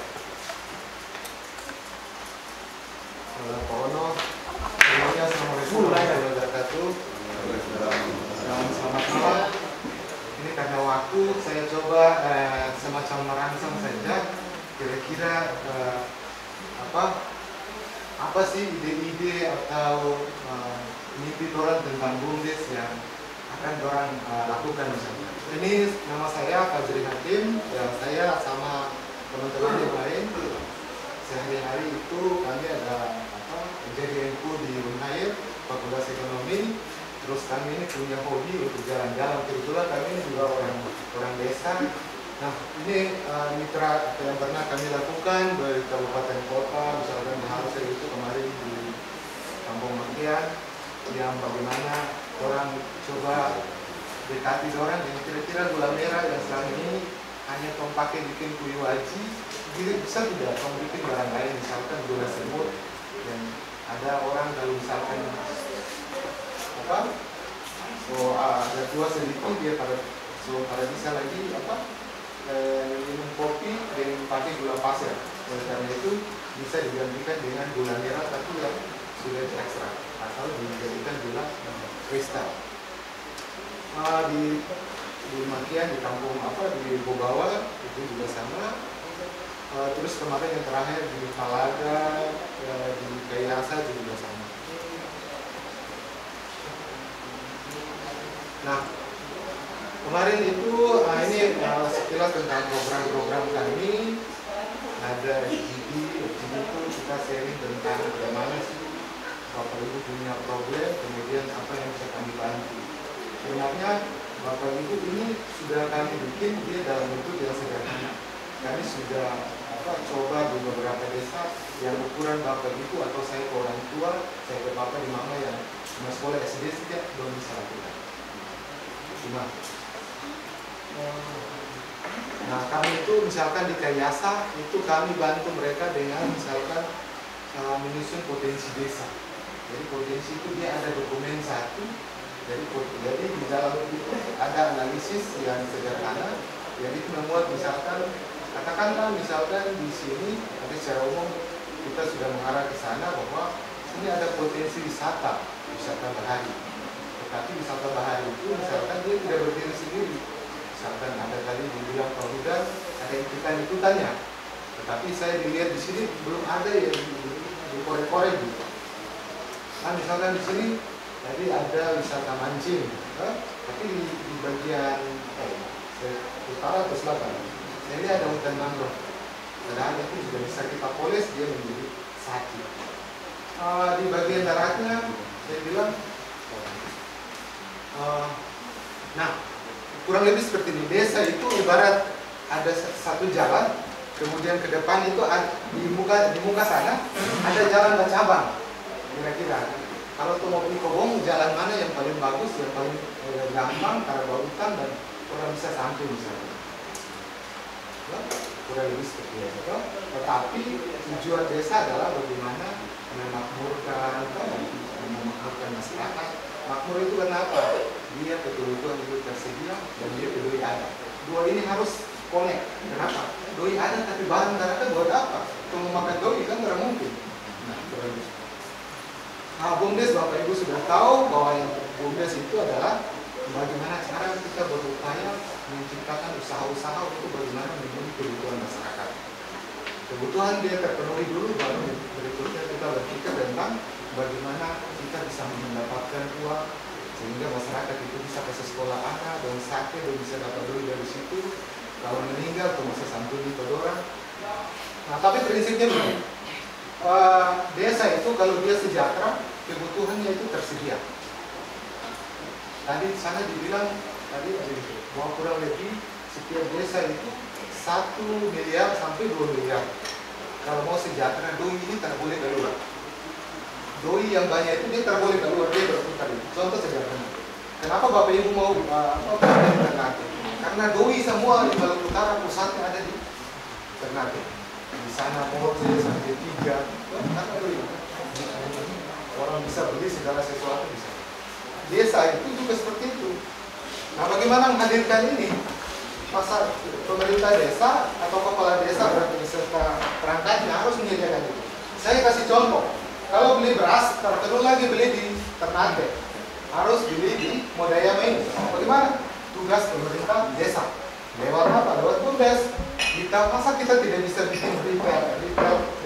Pak Ono, Assalamualaikum warahmatullahi wabarakatuh. Selamat malam. Ini karena waktu saya coba semacam merangsang saja. Kira-kira apa sih ide-ide atau mimpi orang tentang bumdes yang akan orang lakukan misalnya. Ini nama saya Fajri Hakim, ya, saya sama teman-teman yang lain sehari-hari itu kami ada menjadi info di Unhair, Fakultas Ekonomi. Terus kami ini punya hobi untuk jalan-jalan. Kebetulan kami ini juga orang desa. Nah ini mitra yang pernah kami lakukan dari kabupaten kota, misalkan harusnya itu kemarin di Kampung Makian, yang bagaimana orang coba dekati orang yang kira-kira gula merah yang selama ini hanya kamu pakai bikin kuyu aji, bisa tidak kamu bikin barang lain, misalkan gula semut. Dan ada orang kalau misalkan ada tua sedikit dia pada bisa lagi minum kopi dengan pakai gula pasir. Oleh karena itu bisa digantikan dengan gula merah tapi yang sudah ekstrak atau dijadikan gula kristal. Di Makian, di kampung di Bobawa itu juga sama. Terus kemarin yang terakhir di Malaga, di Kayasa juga sama. Nah, kemarin itu ini sekilas tentang program-program kami. Ada FGD itu kita sharing tentang bagaimana sih Bapak Ibu punya problem, kemudian apa yang bisa kami bantu. Sebenarnya Bapak Ibu, ini sudah kami bikin dia dalam bentuk yang sederhana. Kami sudah coba di beberapa desa yang ukuran Bapak Ibu atau saya ke orang tua, saya ke Bapak di mama yang cuma sekolah SD saja belum bisa lakukan. Cuma nah kami itu misalkan di Kayasa itu kami bantu mereka dengan misalkan menyusun potensi desa. Jadi potensi itu dia ada dokumen satu. Jadi di dalam itu ada analisis yang sederhana. Jadi memuat misalkan katakanlah misalkan di sini tapi secara umum kita sudah mengarah ke sana bahwa sini ada potensi wisata bahari. Tetapi wisata bahari itu misalkan dia tidak berdiri sendiri. Misalkan ada tadi dibilang Pak Huda ada ikutan-ikutannya. Tetapi saya dilihat di sini belum ada yang dikorek-korek gitu. Nah misalkan di sini tadi ada wisata mancing, tapi di bagian utara atau selatan, ini ada hutan mangrove. Padahal itu juga bisa kita poles dia menjadi satu. Di bagian daratnya saya bilang, nah kurang lebih seperti di desa itu ibarat ada satu jalan, kemudian ke depan itu di muka sana ada jalan bercabang. Kira-kira kalau tuh mau pergi ke Bong, jalan mana yang paling bagus, yang paling gampang karena hutan dan orang bisa sampai misalnya. Kurang lebih seperti itu. Tetapi tujuan desa adalah bagaimana memakmurkan masyarakat. Makmur itu kenapa? Dia kebutuhan hidup tersedia dan dia peduli ada. Dua ini harus connect. Kenapa? Doi ada tapi bahan darahnya buat apa? Kalau mau makan doi kan nggak mungkin. Nah, BUMDes Bapak Ibu sudah tahu bahwa yang BUMDes itu adalah bagaimana cara kita berupaya menciptakan usaha-usaha untuk bagaimana memenuhi kebutuhan masyarakat. Kebutuhan dia terpenuhi dulu, baru berikutnya kita berpikir tentang bagaimana kita bisa mendapatkan uang sehingga masyarakat itu bisa ke sekolah anak dan sakit dan bisa dapat duit dari situ. Kalau meninggal, masa santuni ke orang. Nah, tapi prinsipnya begini. Desa itu kalau dia sejahtera, kebutuhannya itu tersedia. Tadi di sana dibilang bahwa kurang lebih setiap desa itu 1 miliar sampai 2 miliar. Kalau mau sejahtera, doi ini tak boleh keluar. Doi yang banyak itu dia tak boleh keluar, dia berputar. Contoh sederhana. Kenapa Bapak Ibu mau Ternate? Karena doi semua di Maluku Utara pusatnya ada di Ternate. Di sana mobil sampai 3. Karena doi. Orang bisa beli segala sesuatu bisa. Desa itu juga seperti itu. Nah, bagaimana menghadirkan ini? Pasar pemerintah desa atau kepala desa beserta perangkatnya harus menyediakan itu. Saya kasih contoh. Kalau beli beras, terus lagi beli di Ternate, harus beli di Modaya Main. Bagaimana? Tugas pemerintah desa. Lewat apa? Lewat BUMDes. Masa kita tidak bisa bikin retail?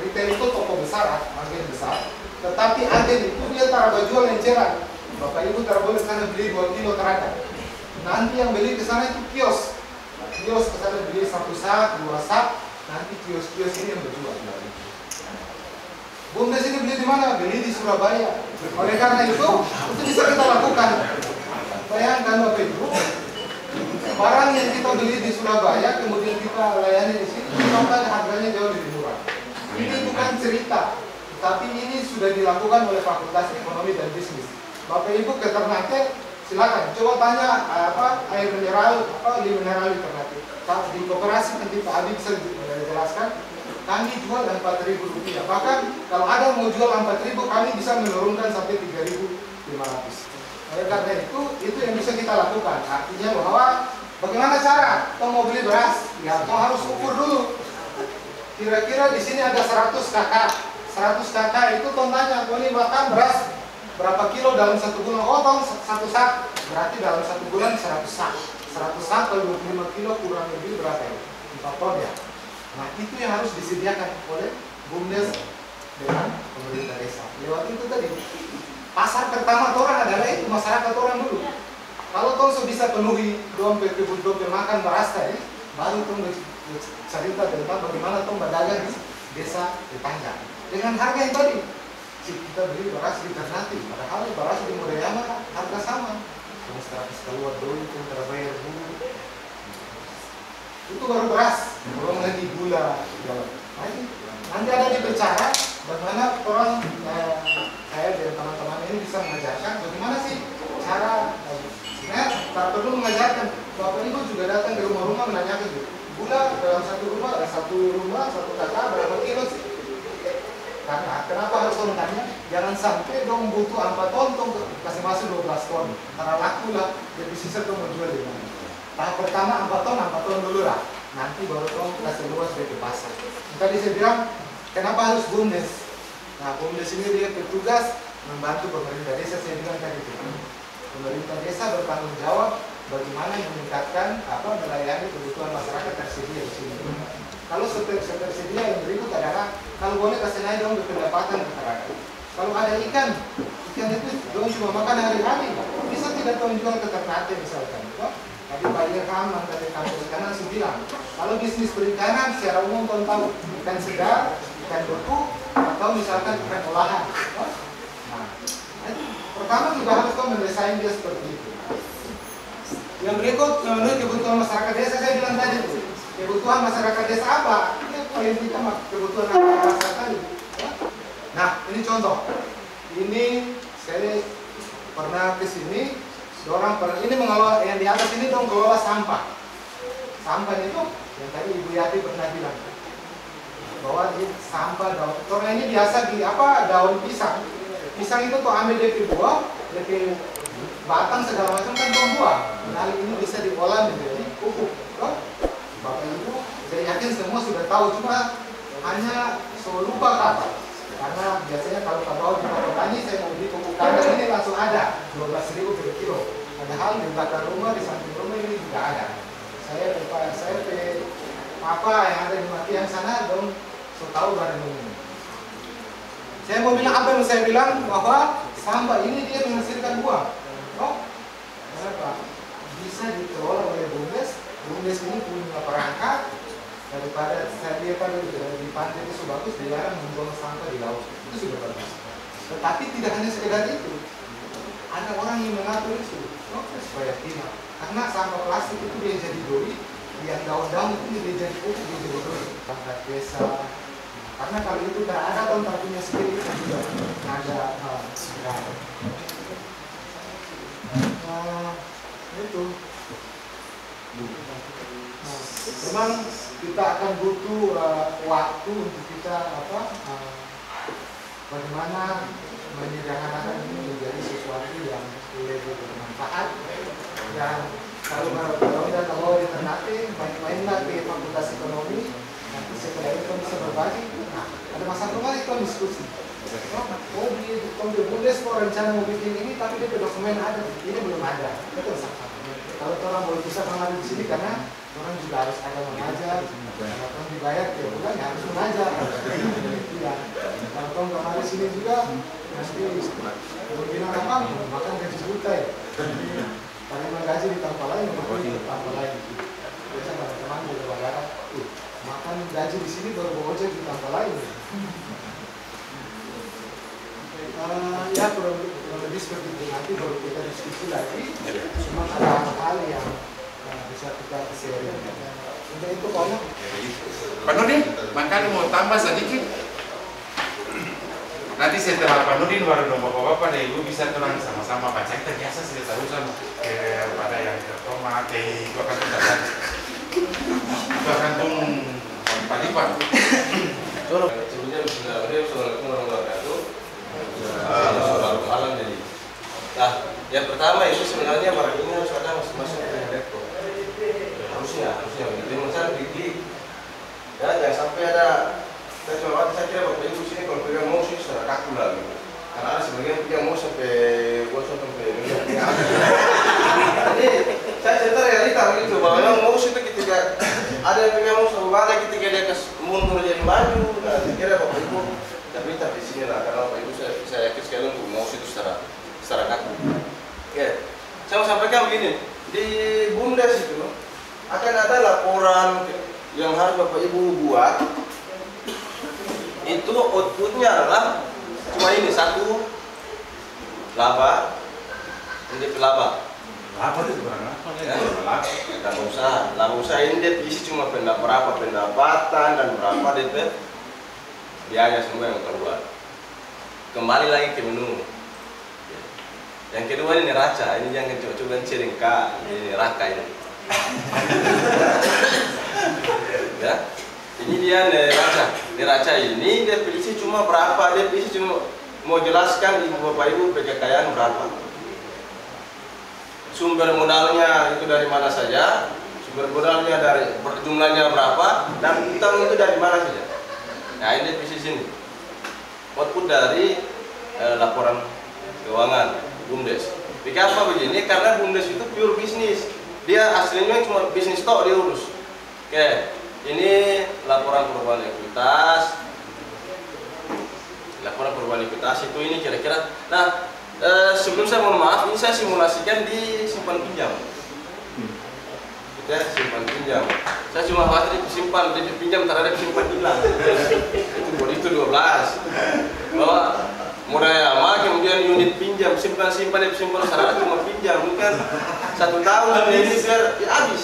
Retail itu toko besar, agen besar. Tetapi agen itu dia taruh jual lenceran. Bapak Ibu boleh sana beli 2 kilo terakhir. Nanti yang beli ke sana itu kios. Kios ke sana beli 1 sak, 2 sak. Nanti kios-kios ini yang berjual. BUMDes ini beli di mana? Beli di Surabaya. Oleh karena itu bisa kita lakukan. Bayangkan Bapak Ibu, barang yang kita beli di Surabaya kemudian kita layani di sini, maka harganya jauh lebih murah. Ini bukan cerita, tapi ini sudah dilakukan oleh Fakultas Ekonomi dan Bisnis. Bapak Ibu ke Ternate, silakan. Coba tanya air mineral, di mineral di Ternate. Di koperasi nanti Pak Adi bisa jelaskan. Kami jual Rp4.000. Bahkan kalau ada mau jual Rp4.000, kami bisa menurunkan sampai Rp3.500. Oleh karena itu yang bisa kita lakukan. Artinya bahwa bagaimana cara? Kau mau beli beras, ya kau harus ukur dulu. Kira-kira di sini ada 100 kakak. 100 kakak itu kau tanya, kau ini makan beras berapa kilo dalam 1 bulan? Oh, kau 1 sak. Berarti dalam 1 bulan 100 sak. 100 sak kalau 25 kilo kurang lebih berapa ya? 4 ton ya. Nah, itu yang harus disediakan oleh BUMDes dengan pemerintah desa. Lewat itu tadi. Pasar pertama orang adalah itu masyarakat orang dulu. Kalau kau bisa penuhi dompet kebutuhan makan beras tadi, baru kau cerita tentang bagaimana kau berdagang di desa tetangga. Dengan harga yang tadi, kita beli beras di Ternate, padahal beras di Modayama harga sama. 100 keluar dulu itu terbayar dulu. Itu baru beras, belum lagi gula. Nanti ada di bicara bagaimana orang saya dan teman-teman ini bisa mengajarkan bagaimana sih cara. Sebenarnya tak perlu mengajarkan, Bapak Ibu juga datang ke rumah-rumah menanyakan gitu, gula dalam satu rumah satu kakak berapa kilo sih? Karena kenapa harus orang tanya? Jangan sampai dong butuh 4 ton kasih masuk 12 ton karena laku lah, jadi sisa dong mau jual di mana. Tahap pertama 4 ton dulu lah, nanti baru dong kasih luas dari pasar. Tadi saya bilang kenapa harus BUMDes? Nah, BUMDes ini dia bertugas membantu pemerintah desa. Saya bilang tadi itu pemerintah desa bertanggung jawab bagaimana meningkatkan melayani kebutuhan masyarakat tersedia di sini. Kalau tersedia yang berikut adalah kalau boleh kasih naik dong pendapatan masyarakat. Kalau ada ikan itu dong cuma makan hari-hari, bisa tidak dong jual ke Ternate misalkan. Tadi Pak Ilham dari kampus perikanan bilang, kalau bisnis perikanan secara umum dong tahu ikan segar, ikan beku, atau misalkan ikan olahan. Nah, pertama juga harus dong mendesain dia seperti itu. Yang berikut menurut kebutuhan masyarakat desa, saya bilang tadi itu kebutuhan masyarakat desa apa? Ini paling utama kebutuhan masyarakat tadi. Nah, ini contoh. Ini saya pernah ke sini, ini mengelola yang di atas ini dong kelola sampah. Sampah itu yang tadi Ibu Yati pernah bilang bahwa ini sampah daun. Karena ini biasa di daun pisang. Pisang itu tuh ambil dari buah, dari batang segala macam kan dong buah. Nah, ini bisa diolah menjadi pupuk. Bapak Ibu, saya yakin semua sudah tahu, cuma hanya lupa kata. Karena biasanya kalau bawa di petani, saya mau beli pupuk kandang ini langsung ada 12.000 per kilo. Padahal di belakang rumah, di samping rumah ini juga ada. Saya yang ada di Matian sana dong, tahu barang ini. Saya mau bilang apa yang saya bilang bahwa sampah ini dia menghasilkan buah. Kenapa? Bisa dikelola oleh BUMDes. BUMDes ini punya perangkat. Daripada saya lihat di pantai itu bagus, dilarang membuang sampah di laut, itu sudah bagus. Tetapi tidak hanya sekedar itu, ada orang yang mengatur itu supaya tidak, karena sampah plastik itu dia jadi duri, yang daun-daun itu dia jadi pupuk, dia jadi duri. Perangkat desa, karena kalau itu terada dan tak punya skill itu juga ada itu. Memang kita akan butuh waktu untuk kita bagaimana menyederhanakan ini menjadi sesuatu yang lebih bermanfaat. Dan kalau kita mau di Ternate, main-mainlah ke Fakultas Ekonomi, nanti setelah itu bisa berbagi. Nah, ada masalah kembali kita diskusi. Di BUMDes kok rencana mau bikin ini, tapi di dokumen ada, ini belum ada. Betul sama. Kalau orang boleh bisa mengalir di sini karena orang juga harus ada mengajar, kalau orang dibayar tiap bulan ya harus mengajar. Ya. Kalau orang kemarin sini juga nanti bilang apa? Makan gaji juta ya. Kalau gaji ditambah lain, makan ditambah lain. Biasa teman-teman di Jawa Barat, makan gaji di sini baru ojek ditambah lain. Ya kurang lebih seperti itu, nanti baru kita diskusi lagi. Cuma ada hal yang bisa kita share. Untuk itu kamu Pak Nurdin, makanya mau tambah sedikit. Nanti setelah Pak Nurdin baru dong bapak-bapak dan ibu bisa tenang sama-sama baca. Kita biasa sudah terusan pada yang tertoma, bahkan tidak bahkan pun lipat. Sebelumnya Assalamualaikum warahmatullahi wabarakatuh. Malam jadi. Nah, yang pertama itu sebenarnya barang ini harus ada masuk ke rektor. Harusnya begitu. Misalnya gigi, ya jangan sampai ada. Saya kira Bapak Ibu sini kalau pegang mouse itu secara kaku lah gitu. Karena ada sebagian pegang mouse sampai bocor sampai miliar. Jadi saya cerita realita begitu bahwa memang mouse itu ketika ada yang pegang mouse terbalik ketika dia mundur jadi maju. Nah, saya kira Bapak Ibu tapi di sini lah karena Bapak Ibu saya yakin sekali untuk mouse itu secara kaku. Oke, saya mau sampaikan begini, di BUMDes itu akan ada laporan yang harus Bapak Ibu buat. Itu outputnya adalah cuma ini satu laba, ini laba. Apa itu barang apa ya? Laba usaha ini dia isi cuma berapa pendapatan dan berapa DP biaya semua yang keluar. Kembali lagi ke menu. Yang kedua ini neraca, ini jangan coba-coba cerengka, ini neraka ini. Ya, ini dia neraca. Neraca ini dia isi cuma berapa? Dia isi cuma mau jelaskan ibu bapak ibu kekayaan berapa. Sumber modalnya itu dari mana saja, sumber modalnya dari jumlahnya berapa, dan utang itu dari mana saja. Nah ini di sini output dari laporan keuangan BUMDes. Kenapa begini? Karena BUMDes itu pure bisnis, dia aslinya cuma bisnis tok dia urus. Oke, ini laporan perubahan ekuitas. Laporan perubahan ekuitas itu ini kira-kira. Nah, sebelum saya mohon maaf, ini saya simulasikan di simpan pinjam. Kita simpan pinjam. Saya cuma khawatir simpan di pinjam terhadap simpan hilang. Itu 12. Bahwa Murayama kemudian unit pinjam simpan sarana cuma pinjam mungkin 1 tahun ini biar habis.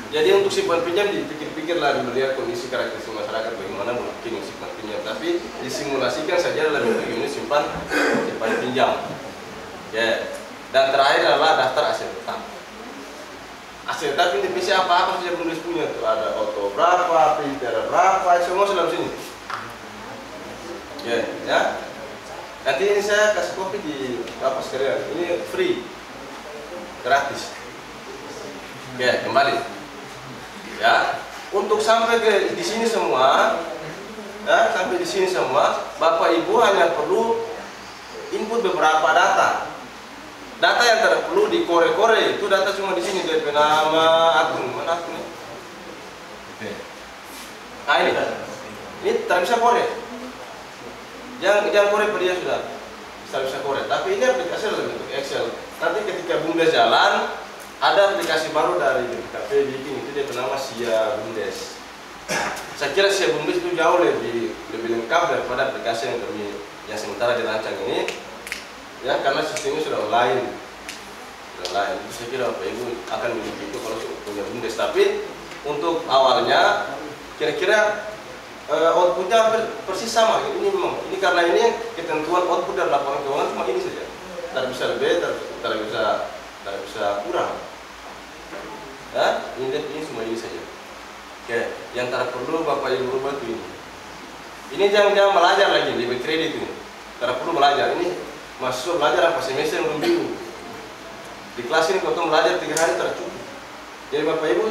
Jadi untuk simpan pinjam dipikir-pikir lah dulu lihat kondisi karakteristik masyarakat bagaimana mungkin simpan pinjam, tapi disimulasikan saja dalam bentuk unit simpan pinjam. Ya. Dan terakhir adalah daftar aset tetap. Aset tetap ini bisa apa saja penulis punya tuh, ada auto berapa, printer berapa, semua dalam sini. Ya. Nanti ini saya kasih kopi di apa sekalian. Ini free, gratis. Ya, kembali. Ya, untuk sampai ke di sini semua, ya, sampai di sini semua, Bapak Ibu hanya perlu input beberapa data. Data yang tidak perlu dikore-kore, itu data cuma di sini DP nama, akun, mana akun ini? Nah ini tidak bisa kore. Jangan kore pada dia sudah, tidak bisa kore. Tapi ini aplikasi dalam bentuk Excel. Nanti ketika BUMDes jalan, ada aplikasi baru dari BPKP bikin, itu dia bernama SIA BUMDes. Saya kira SIA BUMDes itu jauh lebih lengkap daripada aplikasi yang sementara dirancang ini, ya, karena sistemnya sudah online. Itu saya kira Bapak Ibu akan memiliki itu kalau punya BUMDes. Tapi untuk awalnya kira-kira outputnya persis sama. Ini memang ini karena ini ketentuan output dari laporan keuangan cuma ini saja. Tidak bisa lebih, tidak bisa kurang. Ya, ini semua ini saja. Oke, yang tak perlu Bapak Ibu rubah itu ini. Ini jangan belajar lagi lebih kredit ini. Tak perlu belajar. Ini masuk belajar apa semester belum bingung. Di kelas ini kalau belajar 3 hari tercukup. Jadi Bapak Ibu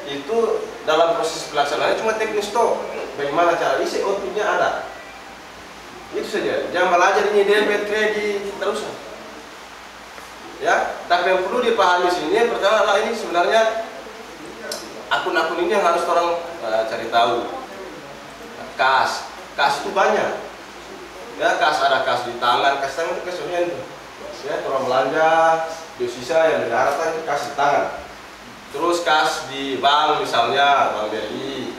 itu dalam proses pelaksanaannya cuma teknis toh. Bagaimana cara isi outputnya ada. Itu saja. Jangan belajar ini debit kredit terus. Ya, tapi yang perlu dipahami sini pertama adalah ini sebenarnya akun-akun ini yang harus orang cari tahu. Kas itu banyak. Ya, ada kas di tangan, kas tangan itu kasnya itu. Ya, orang belanja, sisa yang di daratan itu kas di tangan. Terus kas di bank misalnya, Bank BRI.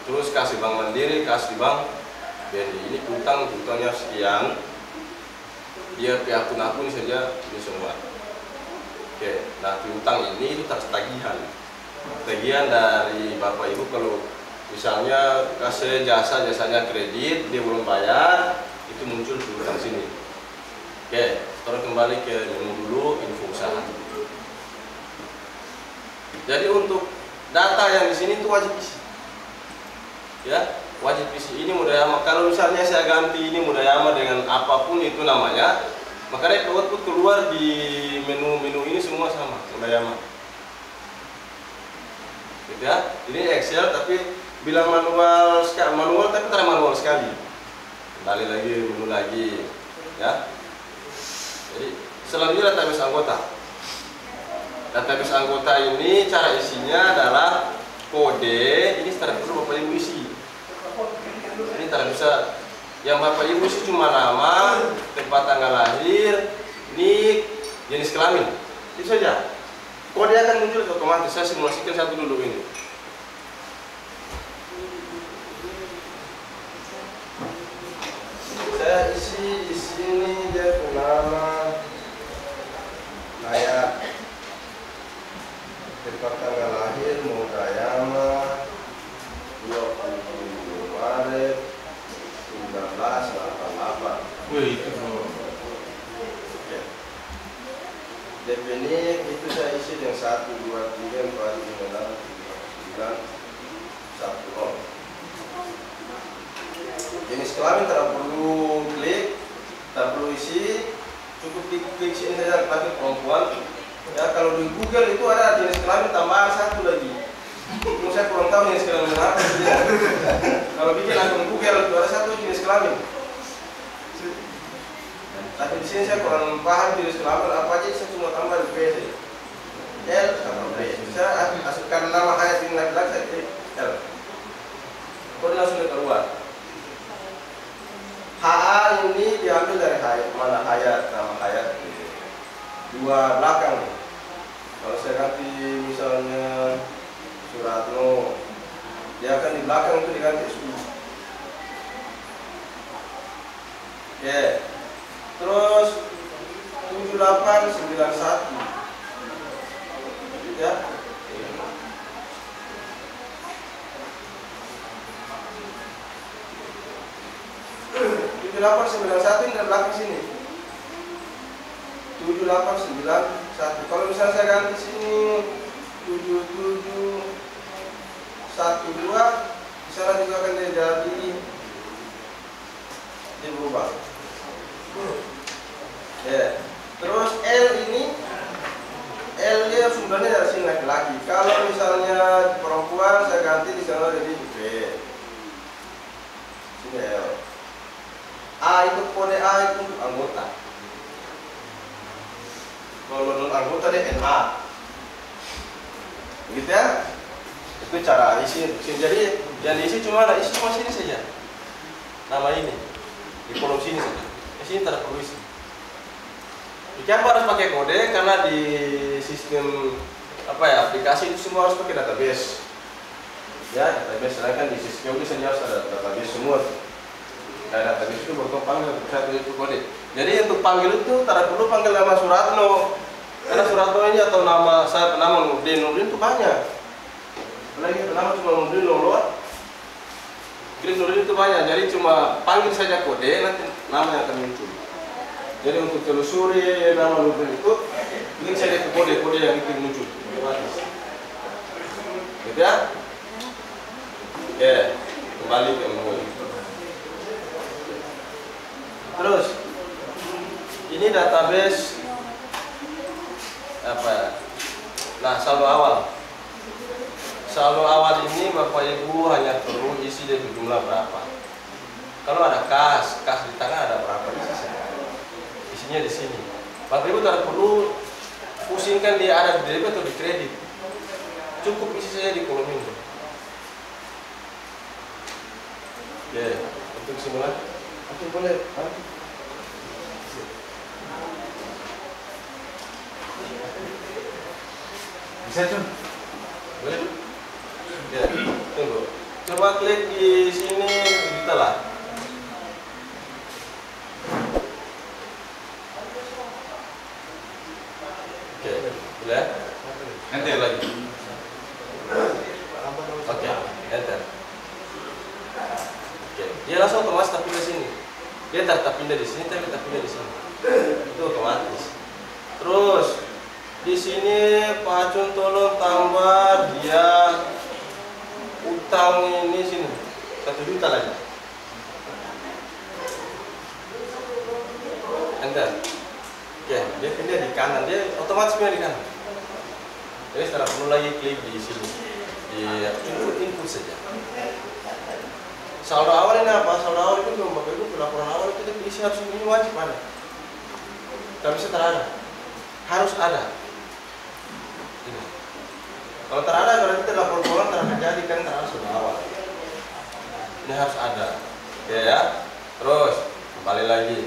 Terus kas di Bank Mandiri, kas di Bank BRI. Ini utangnya sekian. Dia ke akun-akun saja ini semua. Oke, nah piutang ini itu tagihan. Tagihan dari Bapak Ibu kalau misalnya kasih jasanya kredit dia belum bayar, itu muncul piutang sini. Oke, terus kembali ke menu dulu info usaha. Jadi untuk data yang di sini itu wajib isi. Ya, wajib isi ini Murayama. Kalau misalnya saya ganti ini Murayama dengan apapun itu namanya, maka output keluar di menu ini semua sama Murayama. Gitu ya. Ini Excel tapi bilang manual tapi tidak manual sekali. Kembali lagi menu lagi, ya. Jadi selanjutnya database anggota. Database anggota ini cara isinya adalah kode. Ini tidak perlu Bapak Ibu isi. Ini tidak bisa. Yang Bapak Ibu isi cuma nama, tempat tanggal lahir, nik, jenis kelamin. Itu saja. Kode akan muncul otomatis. Saya simulasikan satu dulu ini. Saya isi di sini dia nama saya Tentang tanggal lahir Mogayama 20 Maret 1988. Wih, itu bro. Oke. DP ini itu saya isi dengan 1, 2, 3, 4, 5, 6, 7, 9, 1, 0. Jenis kelamin tidak perlu klik, tidak perlu isi, cukup klik sini saja laki perempuan. Ya, kalau di Google itu ada jenis kelamin tambahan 1 lagi. Mungkin saya kurang tahu jenis kelamin apa. Ya. Kalau bikin akun Google itu ada 1 jenis kelamin. Tapi di sini saya kurang paham jenis kelamin apa aja, saya cuma tambah di P saja. L atau B. Saya masukkan nama hayat ini laki-laki, saya klik L. Kode langsung keluar. HA ini diambil dari hayat, mana hayat, nama hayat. 2 belakang. Kalau saya ganti misalnya Suratno, dia akan di belakang itu diganti Su. Oke. Terus 7891. Ya. 7891 ini dari belakang sini. 7891. Kalau misalnya saya ganti sini 7712, di sana juga akan jadi dia berubah. Ya. Terus L ini, L nya sumbernya dari sini laki-laki. Kalau misalnya perempuan saya ganti di sana jadi B. Sini L. A itu kode A itu untuk anggota. Kalau menurut anggota dia NA. Begitu ya? Itu cara isi. Jadi yang diisi cuma sini saja. Nama ini di kolom sini saja. Di sini tidak perlu isi. Kenapa harus pakai kode? Karena di sistem aplikasi itu semua harus pakai database. Ya, database. Sedangkan di sistem ini saja harus ada database semua. Nah, database itu baru panggil satu itu kode. Jadi untuk panggil itu tidak perlu panggil nama Suratno. Karena Suratno ini atau nama saya penama Nurdin itu banyak. Apalagi penama cuma Nurdin Lolo. Klik Nurdin itu banyak. Jadi cuma panggil saja kode, nanti namanya akan muncul. Jadi untuk telusuri nama Nurdin itu, klik saja ke kode yang itu muncul. Gitu ya? Oke, kembali ke menu. Terus ini database Nah, saldo awal. Saldo awal ini Bapak Ibu hanya perlu isi dari jumlah berapa. Kalau ada kas di tengah ada berapa di sini. Isinya di sini. Bapak Ibu tidak perlu pusingkan dia ada di debit atau di kredit. Cukup isi saja di kolom ini. Oke, untuk simulasi. Oke, boleh. Bisa Cun? Boleh? Ya, tunggu. Coba klik di sini kita lah. Oke, boleh? Enter lagi. Oke, enter. Oke, dia langsung otomatis tak pindah sini. Dia tak pindah di sini, tapi tak pindah di sini. Itu otomatis. Terus di sini Pak Acun tolong tambah dia utang ini sini 1 juta lagi. Enter. Oke, dia pindah di kanan, dia otomatis pindah di kanan. Jadi setelah perlu lagi klik di sini, di input saja. Saldo awal ini apa? Saldo awal itu Bapak Ibu laporan awal itu diisi harus ini wajib ada. Tidak bisa terada. Harus ada. Ini. Kalau terada berarti kita lapor keuangan tidak terjadi kan terada saldo awal. Ini harus ada. Oke ya. Terus kembali lagi.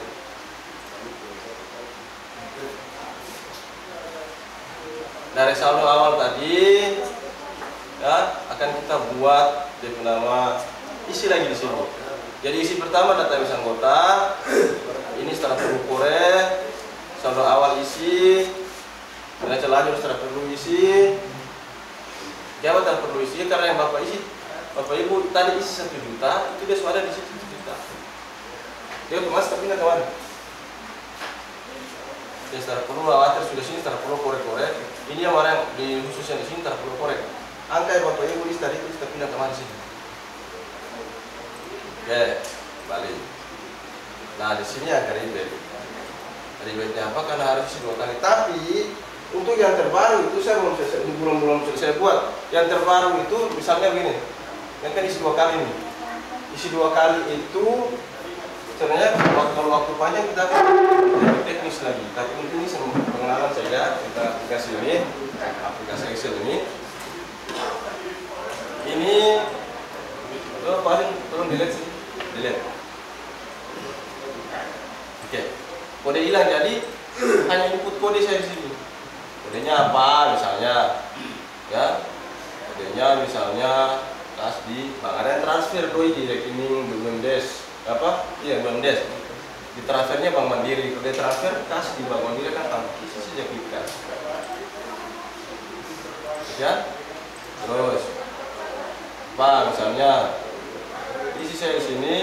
Dari saldo awal tadi ya akan kita buat dia nama isi lagi di sini. Jadi isi pertama database anggota. Ini setelah perlu saldo awal isi. Neraca lanjut setelah perlu isi. Jawab tak perlu isi karena yang Bapak Ibu tadi isi 1 juta, itu dia sudah ada di situ 1 juta. Dia otomatis terpindah kemana? Dia secara perlu khawatir sudah sini, secara perlu korek-korek. Ini yang orang di khususnya di sini secara perlu korek. Angka yang Bapak Ibu isi tadi itu terpindah kemana sini? Oke, balik. Nah di sini agak ribet. Ribetnya apa? Karena harus isi 2 kali. Tapi untuk yang terbaru itu saya belum selesai buat. Yang terbaru itu misalnya begini, yang kan isi 2 kali nih. Isi 2 kali itu sebenarnya kalau waktu panjang kita akan lebih teknis lagi. Tapi ini pengenalan saja kita aplikasi ini, aplikasi Excel ini. Ini paling tolong delete sih, delete. Oke, kode hilang jadi hanya input kode saya di sini. Kodenya apa misalnya, ya? Kodenya misalnya kas di bank, ada yang transfer doi di rekening BUMDes, apa? Iya BUMDes. Di transfernya Bank Mandiri, kode transfer kas di Bank Mandiri kan tanpa isi saja klikkan. Ya, terus, Pak misalnya isi saya di sini,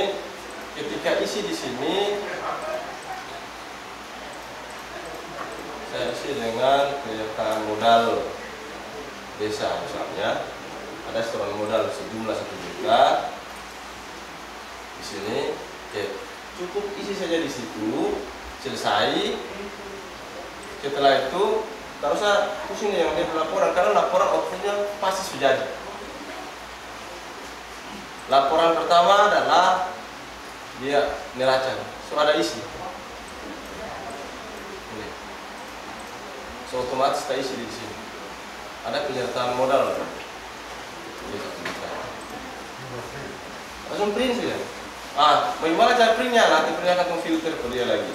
ketika isi di sini. Saya isi dengan kegiatan modal desa misalnya ada setoran modal sejumlah 1 juta di sini. Oke, cukup isi saja di situ, selesai. Setelah itu tak usah pusing yang dia laporan karena laporan outputnya pasti sudah jadi. Laporan pertama adalah dia neraca, so ada isi. So otomatis kita isi di sini. Ada penyertaan modal. Langsung print saja. Bagaimana cara printnya? Nanti printnya akan filter ke dia lagi.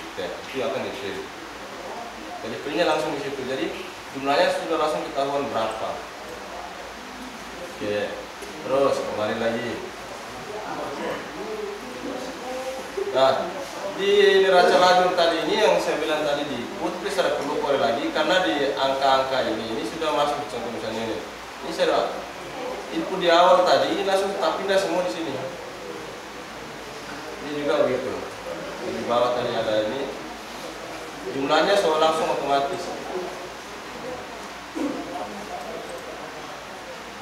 Oke, itu akan di print. Jadi printnya langsung di situ. Jadi jumlahnya sudah langsung ketahuan berapa. Oke, terus kembali lagi. Nah, di neraca lajur tadi ini yang saya bilang tadi di input secara perlu korek lagi karena di angka-angka ini sudah masuk contoh misalnya ini. Ini saya input di awal tadi ini langsung kita pindah semua di sini. Ini juga begitu. Di bawah tadi ada ini jumlahnya soal langsung otomatis.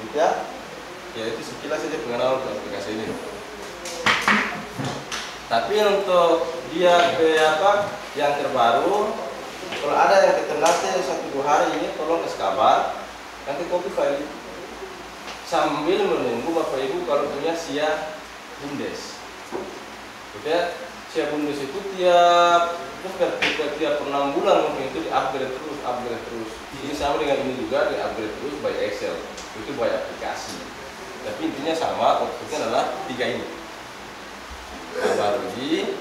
Gitu ya? Ya itu sekilas saja pengenalan untuk aplikasi ini. Tapi untuk dia ke apa yang terbaru, kalau ada yang keternate 1-2 hari ini tolong kasih kabar, nanti copy file sambil menunggu Bapak Ibu kalau punya SIA BUMDes. Oke, SIA BUMDes itu tiap 6 bulan mungkin itu di-upgrade terus. Ini sama dengan ini juga di-upgrade terus by Excel, itu by aplikasi. Tapi intinya sama, outputnya adalah 3 ini. Baru di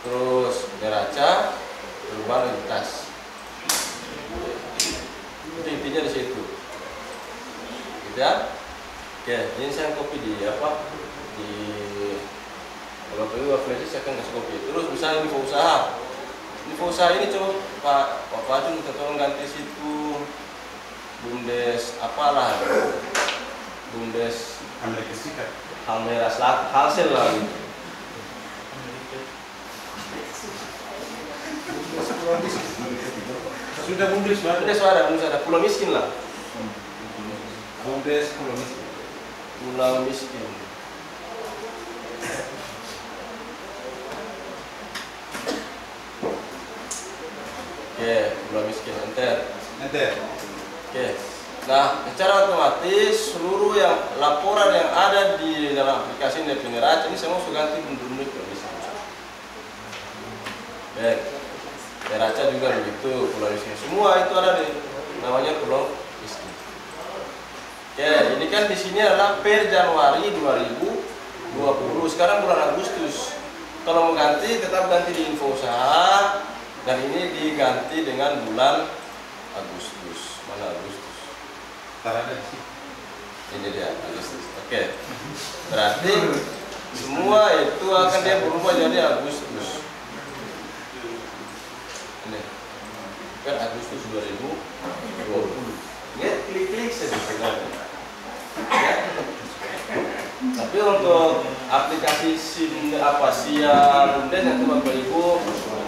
terus neraca perubahan entitas. Itu intinya di situ. Gitu ya. Oke, ini saya copy di apa? Di kalau perlu flash saya akan kasih copy. Terus misalnya info usaha. Info usaha ini coba Pak Ajun minta tolong ganti situ BUMDes apalah. BUMDes Amerika Serikat. Hasil lah gitu. Sudah BUMDes ada pulau miskin lah. BUMDes pulau miskin. Pulau miskin. Oke, pulau miskin enter. Oke. Nah, secara otomatis seluruh yang laporan yang ada di dalam aplikasi neraca ini semua sudah ganti bundul ke miskin. Baik. Neraca juga begitu, pulau miskin. Semua itu ada di namanya pulau miskin. Oke, ini kan di sini adalah per Januari 2020. Sekarang bulan Agustus. Kalau mau ganti tetap ganti di info usaha dan ini diganti dengan bulan Agustus. Mana Agustus? Ada di sini. Ini dia Agustus. Oke. Berarti semua itu akan dia berubah jadi Agustus. Ini. kan Agustus 2020. Dia klik-klik saja sebenarnya. Ya. Tapi untuk aplikasi SIM BUMDes nanti Bapak Ibu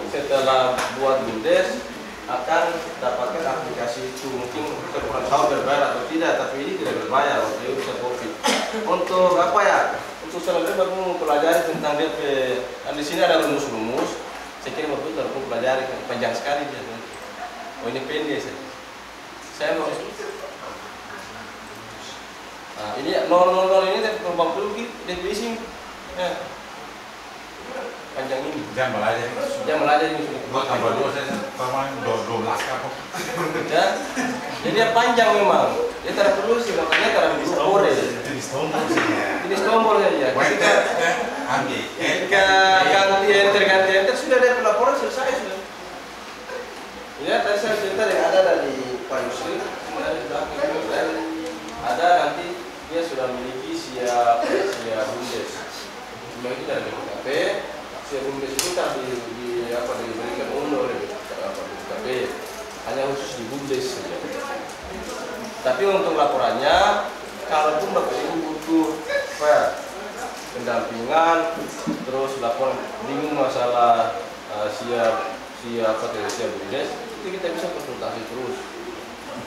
setelah buat BUMDes akan dapatkan aplikasi itu. Mungkin kurang tahu berbayar atau tidak, tapi ini tidak berbayar, Bapak Ibu bisa copy. Untuk apa ya? Untuk selanjutnya Bapak Ibu mempelajari tentang dia di sini ada rumus-rumus. Saya kira Bapak Ibu harus mempelajari, panjang sekali dia. Oh ini pendek saja. Saya mau nah, ini 000 ini Bapak Ibu definisi ya. Panjang ini. Jangan belajar. Jangan belajar ini. Buat tambah 2 saya sama 12 kapok. Ya. Jadi dia panjang memang. Dia tidak perlu sih, makanya tidak perlu kode. Jenis tombol sih ya. Jenis tombol saja. Ketika ganti enter sudah ada pelaporan selesai sudah. Ya, tadi saya cerita yang ada dari Pak Yusri, ada nanti dia sudah memiliki SIA BUMDes. Cuma itu dari BPKP, SIA BUMDes itu tak diberikan umum oleh BPKP, hanya khusus di BUMDes saja. Tapi untuk laporannya, kalaupun Bapak Ibu butuh pendampingan, terus lapor bingung masalah SIA BUMDes, itu kita bisa konsultasi terus.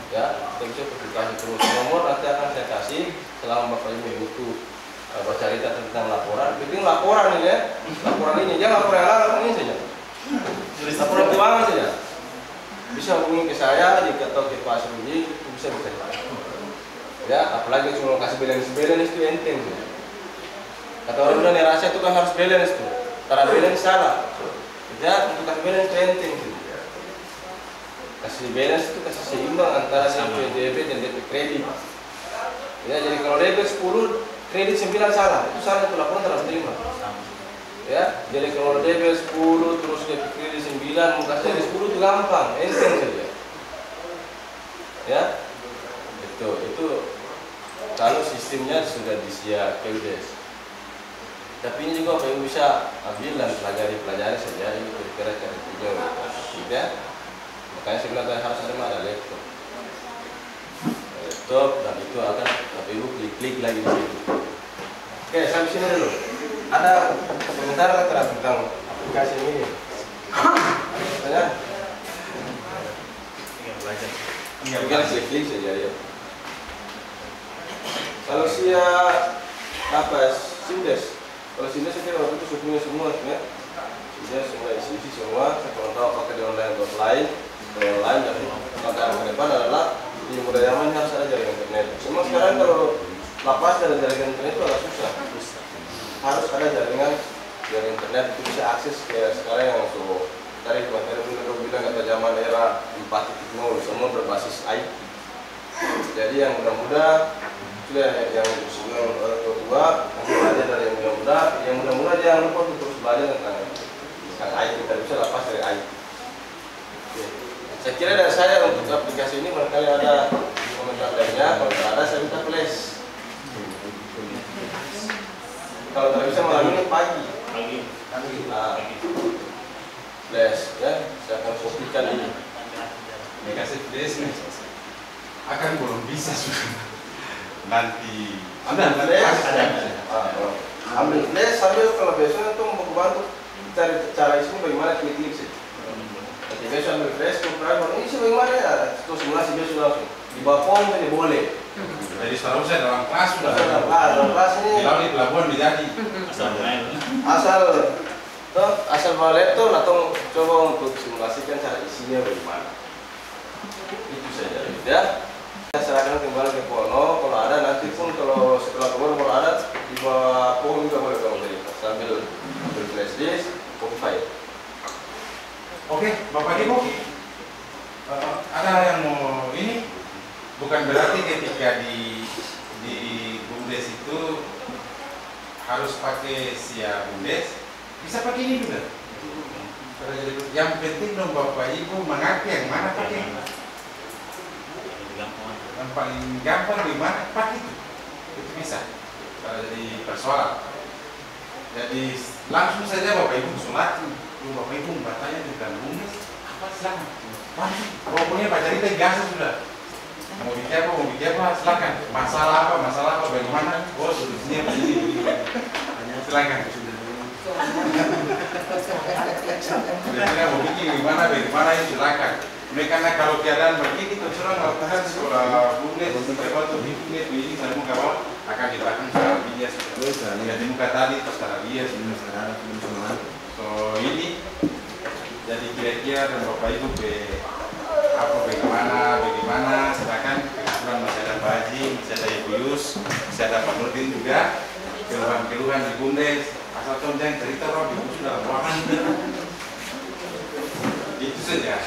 Ya, kita bisa konsultasi terus. Nomor nanti akan saya kasih selama Bapak Ibu butuh bercerita tentang laporan. Penting laporan ini ya, laporan ini jangan laporan yang lain ini saja. Laporan keuangan saja. Bisa hubungi ke saya di atau ke Pak Asrudi, bisa bercerita. Ya, apalagi cuma kasih balance itu enteng. Kata orang bilang rahasia itu kan harus balance tuh. Karena balance salah. Ya, untuk kasih balance itu enteng. Kasih balance itu kasih seimbang antara DP debit dan DP kredit. Ya, jadi kalau debit 10, kredit 9 salah, itu salah, itu laporan harus terima. Ya, jadi kalau debit 10 terus DP kredit 9, mau kasih debit 10 itu gampang, enteng saja. Ya, itu kalau sistemnya sudah di SIA BUMDes. Tapi ini juga Bapak Ibu bisa ambil dan pelajari saja, ini kira-kira cara tiga, tidak. Makanya saya bilang harus ada laptop, dan itu akan Bapak Ibu klik lagi di situ. Oke, sampai sini dulu. Ada komentar tentang aplikasi ini? Ada? Tinggal klik saja ya. Kalau SIA BUMDes, kalau SIA saya kira waktu itu sukunya semua ya. SIA semua isi semua. Saya kalau tahu pakai di online atau offline. Online dan maka ke depan adalah di Mudayaman harus ada jaringan internet. Semua sekarang kalau lapas dari jaringan internet itu agak susah. Harus ada jaringan internet itu bisa akses kayak sekarang yang untuk tadi materi dulu bilang kata zaman era 4.0 semua berbasis IT. Jadi yang muda-muda sudah yang sebelum orang tua nanti belajar dari yang muda-muda, jangan lupa untuk terus belajar tentang IT. Kita bisa lepas dari IT. Saya kira dari saya untuk aplikasi ini barangkali ada komentar lainnya. Kalau tidak ada saya minta flash. Kalau tidak bisa malam ini pagi. Flash ya, saya akan kopikan ini. Dikasih flash nih akan belum bisa sudah. Nanti ambil flash, ambil flash sambil kalau biasanya itu membantu cari cara isinya bagaimana klik-klik sih. Ketika saya ambil flash ke primer, ini sih bagaimana ya? Itu simulasi dia sudah langsung di bawah form jadi boleh. Jadi sekarang saya dalam kelas sudah. Dalam kelas ini. Bilang di pelabuhan menjadi. Asal bawa laptop atau coba untuk simulasikan cara isinya bagaimana. Itu saja ya. Saya serahkan kembali ke Pono. Kalau ada nanti pun kalau setelah keluar kalau ada di bawah form juga boleh kamu cerita sambil flash disk, copy file. Oke, Bapak Ibu, ada yang mau ini? Bukan berarti ketika di BUMDes itu harus pakai SIA BUMDes, bisa pakai ini juga. Yang penting dong Bapak Ibu mengerti yang mana pakai. Yang paling gampang di mana pakai itu bisa. Kalau jadi persoalan. Jadi langsung saja Bapak Ibu sholat. Bapak Ibu bertanya tentang BUMDes apa silakan. Pokoknya Pak cerita biasa sudah. Mau bikin apa, silakan. Masalah apa, bagaimana? Oh, solusinya begini. Silakan. Kira-kira mau bikin gimana itu silakan. Karena kalau keadaan begini terus orang lakukan sekolah bundes, atau bikin ini saya muka bawah akan dilakukan secara bias. Jadi muka tadi terus secara bias. So ini jadi kira-kira dan Bapak Ibu bagaimana silakan. Kebetulan masih ada Pak Haji, masih ada Ibu Yus, masih ada Pak Nurdin juga. Keluhan di bundes. Asal jangan cerita orang ibu sudah ruangan. Itu saja.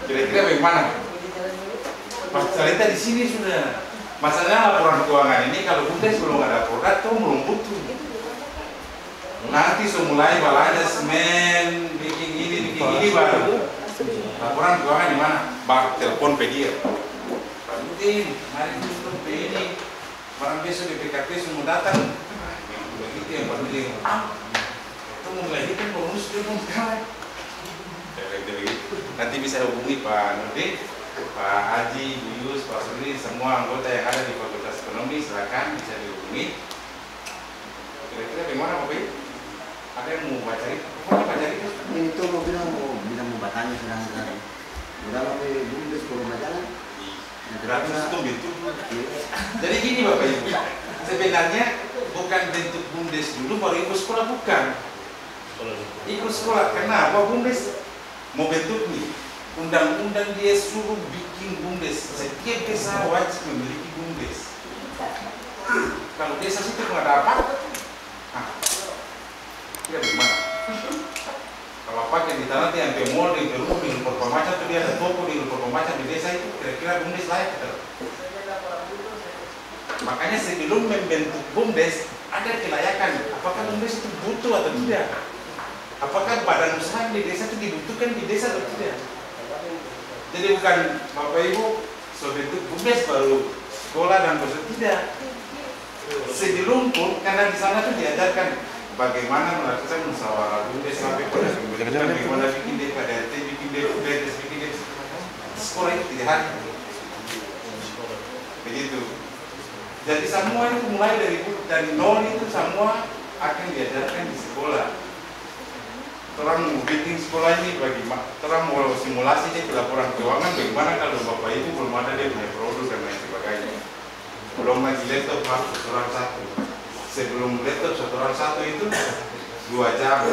Kira-kira bagaimana? Pas cerita di sini sudah. Masalahnya laporan keuangan ini kalau bundes belum ada produk tuh belum butuh. Nanti semulai balanya semen, bikin ini baru. Laporan keuangan di mana? Bak telepon pe dia. Pak Nurdin, mari dulu pe ini. Barang besok di PKP semua datang. Begitu yang Pak Nurdin. Itu mau melahirkan bonus dia belum kalah. Nanti bisa hubungi Pak Nurdin, Pak Haji, Bu Yus, Pak Suri, semua anggota yang ada di Fakultas Ekonomi silakan bisa dihubungi. Kira-kira bagaimana Bapak Ibu? Ada yang mau baca itu? Pokoknya baca itu. Ini tuh mau bilang mau bertanya sedang udah mau bundes kalau majalah. Gratis itu bentuk. Jadi gini Bapak Ibu, sebenarnya bukan bentuk bundes dulu baru ikut sekolah, bukan. Ikut sekolah, kenapa bundes? Mau bentuk nih, undang-undang dia suruh bikin bundes. Setiap desa wajib memiliki bundes. Kalau desa situ nggak ada apa, ya bagaimana? Kalau apa yang di tanah yang di mall, di rumah, di luar pemacan itu dia ada toko di luar pemacan di desa itu kira-kira bundes layak. Makanya sebelum membentuk bundes ada kelayakan. Apakah bundes itu butuh atau tidak? Apakah badan usaha di desa itu dibutuhkan di desa atau tidak? Jadi bukan Bapak Ibu bentuk bundes baru sekolah dan proses, tidak. Sebelum pun karena di sana tuh diajarkan bagaimana melakukan musyawarah bundes sampai pada pembentukan, bagaimana bikin DPRD, bikin DPRD, bikin DPRD. Sekolah itu tidak ada. Begitu. Jadi semua itu mulai dari nol itu semua akan diajarkan di sekolah. Orang mau bikin sekolah ini bagaimana? Orang mau simulasi di laporan keuangan bagaimana kalau Bapak Ibu belum ada dia punya produk dan lain sebagainya. Belum lagi laptop satu orang satu. Sebelum laptop satu orang satu itu 2 jam.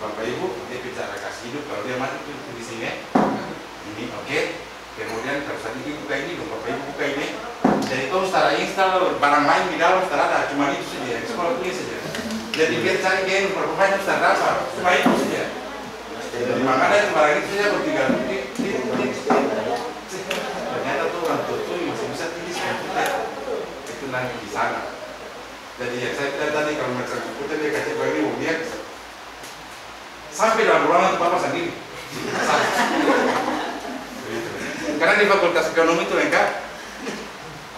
Bapak Ibu dia bicara kasih hidup kalau dia mati di sini. Ini oke. Kemudian kalau tadi buka ini, Bapak Ibu buka ini. Jadi kalau setelah install barang lain di dalam setelah ada cuma itu saja. Sekolah punya saja. Jadi biar cari game performanya setelah apa? Cuma itu saja. Jadi makanya barang itu saja bertinggal. Ternyata tuh orang tua tuh masih bisa tulis komputer. Itu nanti di sana. Jadi yang saya bilang tadi kalau macam komputer dia kasih bagi dia sampai dalam ruangan itu Bapak sendiri. Karena di Fakultas Ekonomi itu lengkap.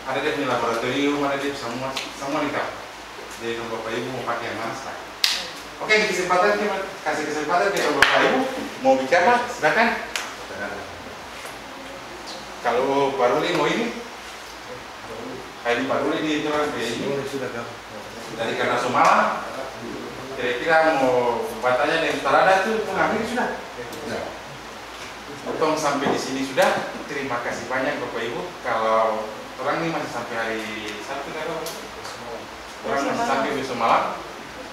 Ada dia punya laboratorium, ada dia semua lengkap. Jadi kalau Bapak Ibu mau pakai yang mana sekarang. Oke, di kesempatan kita kasih kesempatan kalau Bapak Ibu mau bicara, silakan. Kalau Pak Ruli mau ini, kayak Pak Ruli di itu ini dari karena Sumala, kira-kira mau batanya dari Tarada itu mengambil sudah. Potong sampai di sini sudah. Terima kasih banyak Bapak Ibu. Kalau orang ini masih sampai hari Sabtu kan? Orang masih sampai besok malam.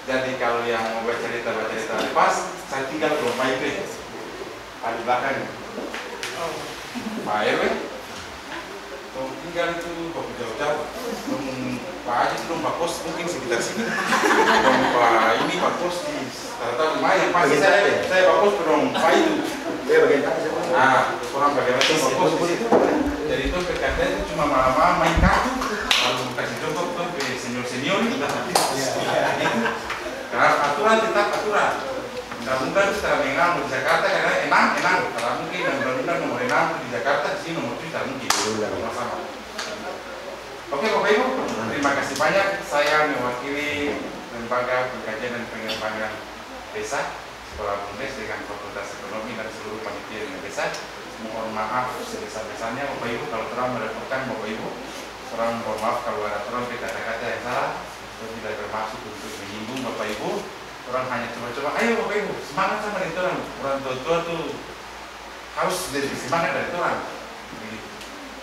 Jadi kalau yang mau baca cerita lepas, saya tinggal belum Pak RW. Ada di belakang. Pak RW. Kalau tinggal itu bapak jauh-jauh. Pak Haji belum Pak Pos mungkin sekitar sini. Pak ini Pak Pos di tahu lumayan. Pasti saya Pak Pos belum Pak itu. Dia bagian tadi siapa? Nah, orang bagaimana Pak Pos di situ. Jadi itu PKT itu cuma malam-malam main kartu. Lalu kasih contoh tuh ke senior itu dah. Karena aturan tetap aturan. Undang-undang secara mengang di Jakarta karena enang. Kalau mungkin undang-undang nomor 6 di Jakarta di sini nomor 7 tak mungkin. Sama-sama. Oke Bapak Ibu, terima kasih banyak. Saya mewakili Lembaga Pengkajian dan Pengembangan Desa. Sekolah Bundes dengan Fakultas Ekonomi dan seluruh panitia dengan desa. Mohon maaf sebesar-besarnya Bapak Ibu kalau terang merepotkan Bapak Ibu. Terang mohon maaf kalau ada terang kata-kata yang salah. Itu tidak bermaksud untuk menyinggung Bapak Ibu. Orang hanya coba-coba, ayo Bapak Ibu semangat sama dari orang. Orang tua-tua tuh harus lebih semangat dari orang.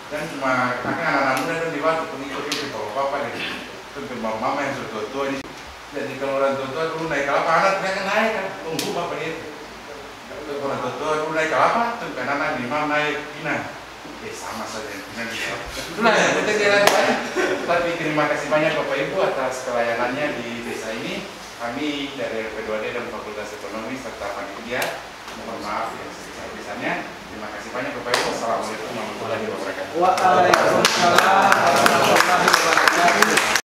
Dan cuma anak-anak muda dan dewasa pengikut itu bapak-bapak dan itu mama yang sudah tua-tua ini. Jadi kalau orang tua-tua dulu naik kelapa, anak mereka naik kan, tunggu bapak itu. Kalau orang tua-tua dulu naik kelapa, tuh kan anak imam naik pinang. Sama saja pinang gitu. Itulah yang penting jalan banyak. Tapi terima kasih banyak Bapak Ibu atas pelayanannya di desa ini. Kami dari LP2D dan Fakultas Ekonomi serta panitia mohon maaf yang sebesar-besarnya. Terima kasih banyak Bapak Ibu. Assalamualaikum warahmatullahi wabarakatuh. Waalaikumsalam warahmatullahi wabarakatuh.